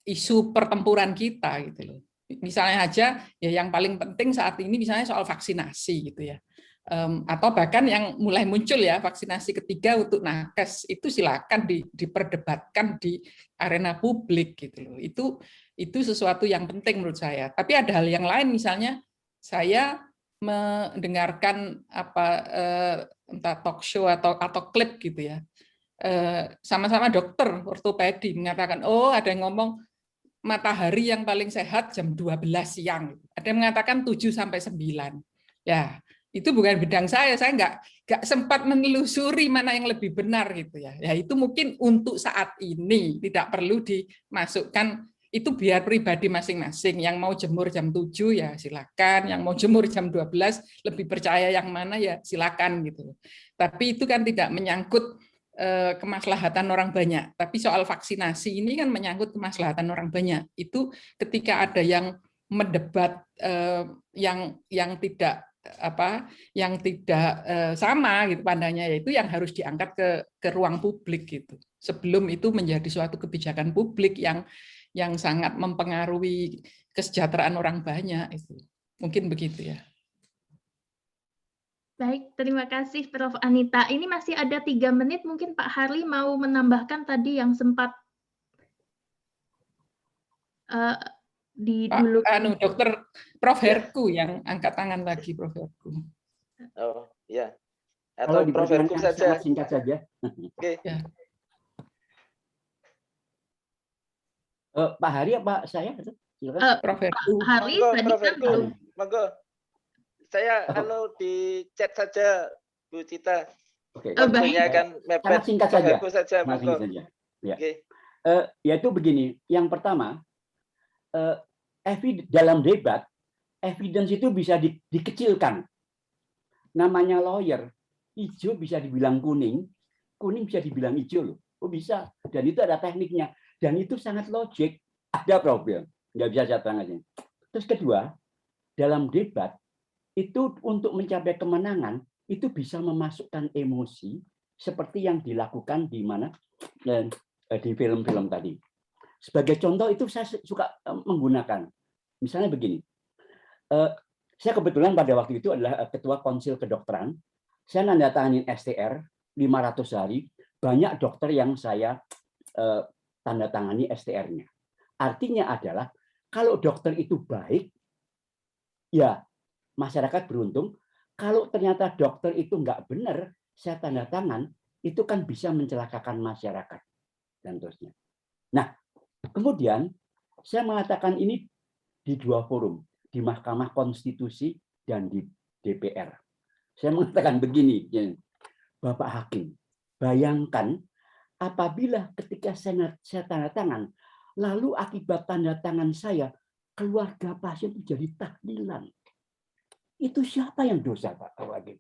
isu pertempuran kita gitu loh. Misalnya aja ya yang paling penting saat ini misalnya soal vaksinasi gitu ya. Atau bahkan yang mulai muncul ya, vaksinasi ketiga untuk nakes, itu silakan diperdebatkan di arena publik gitu loh. Itu sesuatu yang penting menurut saya. Tapi ada hal yang lain, misalnya saya mendengarkan entah talk show atau klip gitu ya, sama-sama dokter ortopedi mengatakan, oh ada yang ngomong matahari yang paling sehat jam 12 siang, ada yang mengatakan 7 sampai 9. Ya, itu bukan bidang saya nggak sempat menelusuri mana yang lebih benar gitu ya. Ya itu mungkin untuk saat ini tidak perlu dimasukkan, itu biar pribadi masing-masing. Yang mau jemur jam 7 ya silakan, yang mau jemur jam 12 lebih percaya yang mana ya silakan gitu. Tapi itu kan tidak menyangkut kemaslahatan orang banyak. Tapi soal vaksinasi ini kan menyangkut kemaslahatan orang banyak. Itu ketika ada yang mendebat yang tidak sama gitu pandangnya, yaitu yang harus diangkat ke ruang publik gitu. Sebelum itu menjadi suatu kebijakan publik yang sangat mempengaruhi kesejahteraan orang banyak itu. Mungkin begitu ya. Baik, terima kasih Prof. Anita. Ini masih ada 3 menit, mungkin Pak Harli mau menambahkan tadi yang sempat dulu. Dokter Prof. Herku yang angkat tangan lagi, Prof. Herku. Oh, ya. Atau Prof. Herku saja. Singkat saja. Oke. Ya. Pak Hari apa saya? Prof. Herku. Hari tadi kan belum. Monggo. Saya di chat saja, Bu Cita. Oke. Waktunya akan mepet. Singkat saja. Monggo. Ya. Yaitu begini. Yang pertama, dalam debat, evidence itu bisa dikecilkan. Namanya lawyer, hijau bisa dibilang kuning, kuning bisa dibilang hijau loh. Oh bisa. Dan itu ada tekniknya. Dan itu sangat logik. Ada problem. Nggak bisa saya terangkan. Terus kedua, dalam debat, itu untuk mencapai kemenangan, itu bisa memasukkan emosi seperti yang dilakukan di mana di film-film tadi. Sebagai contoh itu saya suka menggunakan. Misalnya begini, saya kebetulan pada waktu itu adalah ketua konsil kedokteran. Saya nandatanganin STR 500 hari, banyak dokter yang saya tanda tangani STR-nya. Artinya adalah kalau dokter itu baik, ya masyarakat beruntung. Kalau ternyata dokter itu nggak benar, saya tanda tangan, itu kan bisa mencelakakan masyarakat dan terusnya. Nah, kemudian saya mengatakan ini di 2 forum, di Mahkamah Konstitusi dan di DPR. Saya mengatakan begini, Bapak Hakim, bayangkan apabila ketika saya tanda tangan, lalu akibat tanda tangan saya keluarga pasien itu jadi tahlilan. Itu siapa yang dosa, Pak Hakim?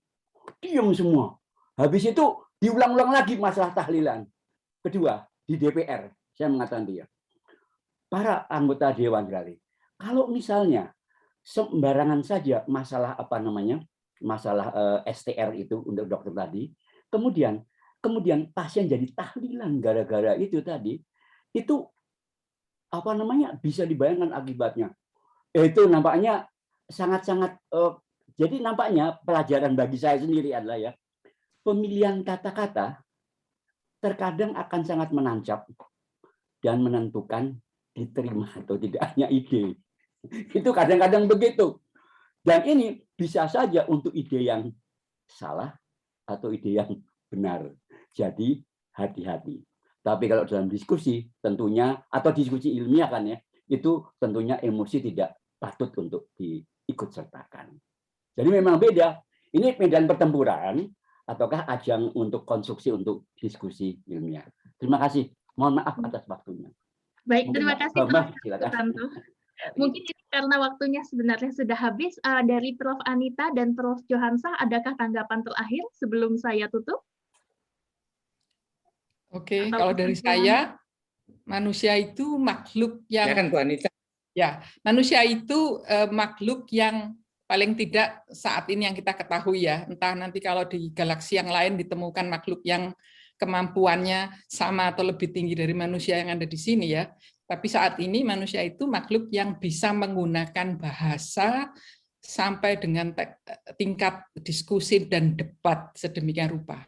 Diam semua. Habis itu diulang-ulang lagi masalah tahlilan. Kedua, di DPR, saya mengatakan dia. Para anggota Dewan kali. Kalau misalnya sembarangan saja masalah masalah STR itu untuk dokter tadi, kemudian pasien jadi tahlilan gara-gara itu tadi, itu bisa dibayangkan akibatnya. Itu nampaknya sangat-sangat jadi nampaknya pelajaran bagi saya sendiri adalah ya, pemilihan kata-kata terkadang akan sangat menancap dan menentukan diterima atau tidaknya ide. Itu kadang-kadang begitu. Dan ini bisa saja untuk ide yang salah atau ide yang benar. Jadi hati-hati. Tapi kalau dalam diskusi tentunya, atau diskusi ilmiah kan ya, itu tentunya emosi tidak patut untuk diikut sertakan. Jadi memang beda. Ini medan pertempuran ataukah ajang untuk konstruksi untuk diskusi ilmiah. Terima kasih. Mohon maaf atas waktunya. Baik, terima kasih Prof. Silakan. Mungkin ini karena waktunya sebenarnya sudah habis. Dari Prof. Anita dan Prof. Johansah, adakah tanggapan terakhir sebelum saya tutup? Oke, kalau dari saya, manusia itu makhluk yang... Ya kan, Bu Anita? Ya, manusia itu makhluk yang paling tidak saat ini yang kita ketahui ya, entah nanti kalau di galaksi yang lain ditemukan makhluk yang kemampuannya sama atau lebih tinggi dari manusia yang ada di sini ya. Tapi saat ini manusia itu makhluk yang bisa menggunakan bahasa sampai dengan tingkat diskusi dan debat sedemikian rupa.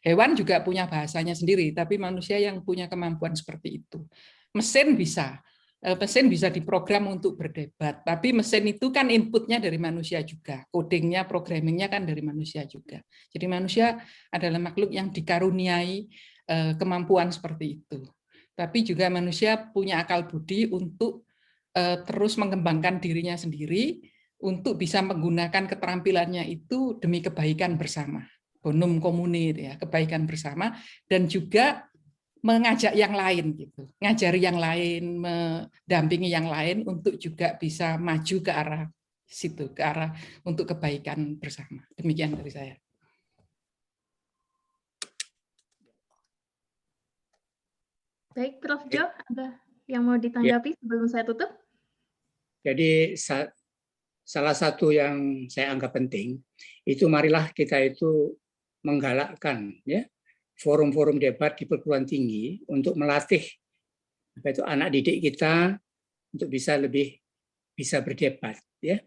Hewan juga punya bahasanya sendiri, tapi manusia yang punya kemampuan seperti itu. Mesin bisa diprogram untuk berdebat, tapi mesin itu kan inputnya dari manusia juga, codingnya, programmingnya kan dari manusia juga. Jadi manusia adalah makhluk yang dikaruniai kemampuan seperti itu. Tapi juga manusia punya akal budi untuk terus mengembangkan dirinya sendiri untuk bisa menggunakan keterampilannya itu demi kebaikan bersama, bonum comune ya, kebaikan bersama, dan juga mengajak yang lain gitu, ngajari yang lain, mendampingi yang lain untuk juga bisa maju ke arah situ, ke arah untuk kebaikan bersama. Demikian dari saya. Baik, Prof. Jo, ada yang mau ditanggapi sebelum saya tutup? Jadi salah satu yang saya anggap penting itu marilah kita itu menggalakkan ya forum-forum debat di perguruan tinggi untuk melatih anak didik kita untuk bisa berdebat ya.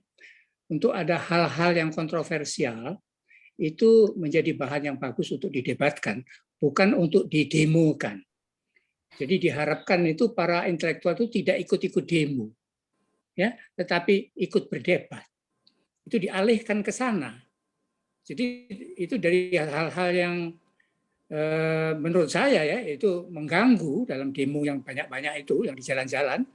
Untuk ada hal-hal yang kontroversial itu menjadi bahan yang bagus untuk didebatkan, bukan untuk didemokan. Jadi diharapkan itu para intelektual itu tidak ikut-ikut demo, ya, tetapi ikut berdebat. Itu dialihkan ke sana. Jadi itu dari hal-hal yang menurut saya ya itu mengganggu dalam demo yang banyak-banyak itu yang di jalan-jalan.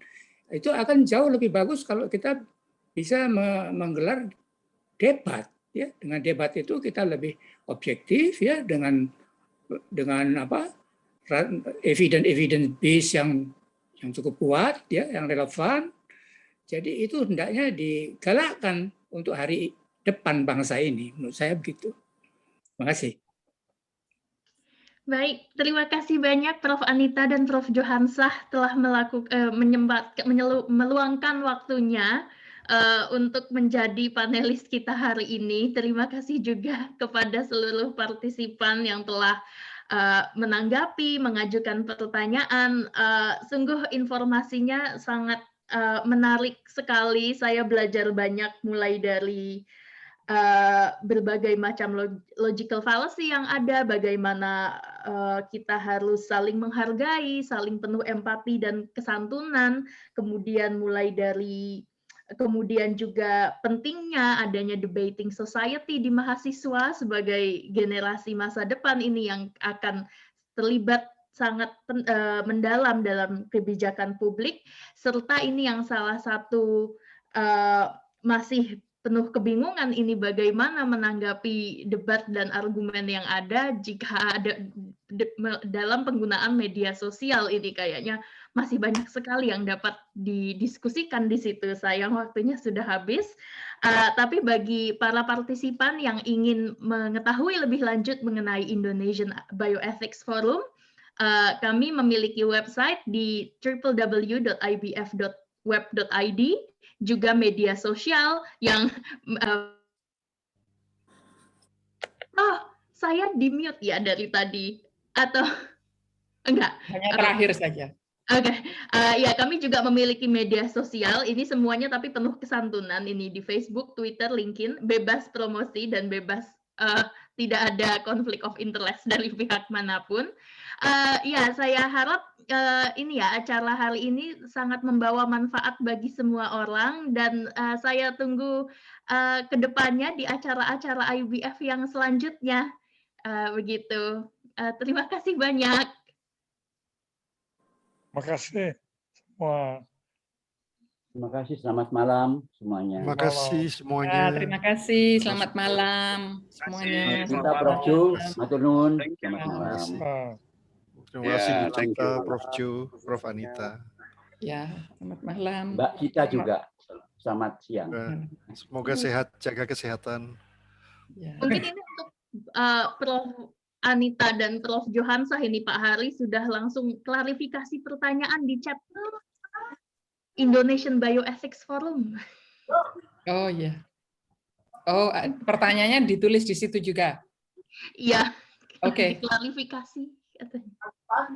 Itu akan jauh lebih bagus kalau kita bisa menggelar debat. Ya, dengan debat itu kita lebih objektif ya dengan evidence base yang cukup kuat ya, yang relevan. Jadi itu hendaknya digalakkan untuk hari depan bangsa ini, menurut saya begitu. Terima kasih. Baik, terima kasih banyak Prof. Anita dan Prof. Johansah telah meluangkan waktunya untuk menjadi panelis kita hari ini. Terima kasih juga kepada seluruh partisipan yang telah menanggapi, mengajukan pertanyaan. Sungguh informasinya sangat menarik sekali. Saya belajar banyak mulai dari berbagai macam logical fallacy yang ada, bagaimana kita harus saling menghargai, saling penuh empati dan kesantunan, kemudian juga pentingnya adanya debating society di mahasiswa sebagai generasi masa depan ini yang akan terlibat sangat mendalam dalam kebijakan publik, serta ini yang salah satu masih penuh kebingungan ini bagaimana menanggapi debat dan argumen yang ada jika ada dalam penggunaan media sosial ini kayaknya masih banyak sekali yang dapat didiskusikan di situ. Sayang waktunya sudah habis. Tapi bagi para partisipan yang ingin mengetahui lebih lanjut mengenai Indonesian Bioethics Forum, kami memiliki website di www.ibf.web.id, juga media sosial yang saya di-mute ya dari tadi atau enggak? Hanya terakhir saja. Oke, ya kami juga memiliki media sosial, ini semuanya tapi penuh kesantunan, ini di Facebook, Twitter, LinkedIn, bebas promosi dan bebas tidak ada konflik of interest dari pihak manapun. Ya, saya harap ini ya acara hari ini sangat membawa manfaat bagi semua orang dan saya tunggu kedepannya di acara-acara IBF yang selanjutnya. Begitu. Terima kasih banyak. Terima kasih semua. Terima kasih, selamat malam semuanya. Terima kasih semuanya. Terima kasih, selamat malam semuanya. Kita Prof. Jo, matur nuwun, selamat malam. Terima kasih Bu Cita, Prof. Jo, Prof. Anita. Ya, selamat malam. Mbak Cita juga, selamat siang. Semoga sehat, jaga kesehatan. Ya. Mungkin ini untuk Prof. Anita dan Prof. Johansah ini Pak Hari sudah langsung klarifikasi pertanyaan di chat Indonesian Bioethics Forum. Oh ya. Oh, pertanyaannya ditulis di situ juga. Iya. Oke. Klarifikasi.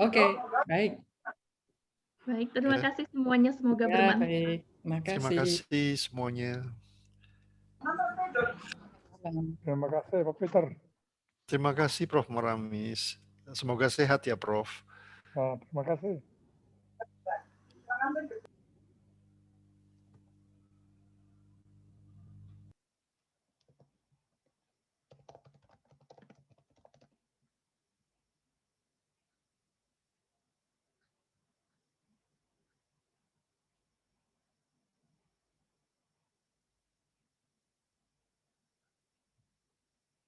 Oke, baik. Baik, terima kasih semuanya, semoga bermanfaat. Baik. Terima kasih semuanya. Terima kasih Pak Peter. Terima kasih Prof. Maramis. Semoga sehat ya Prof. Terima kasih.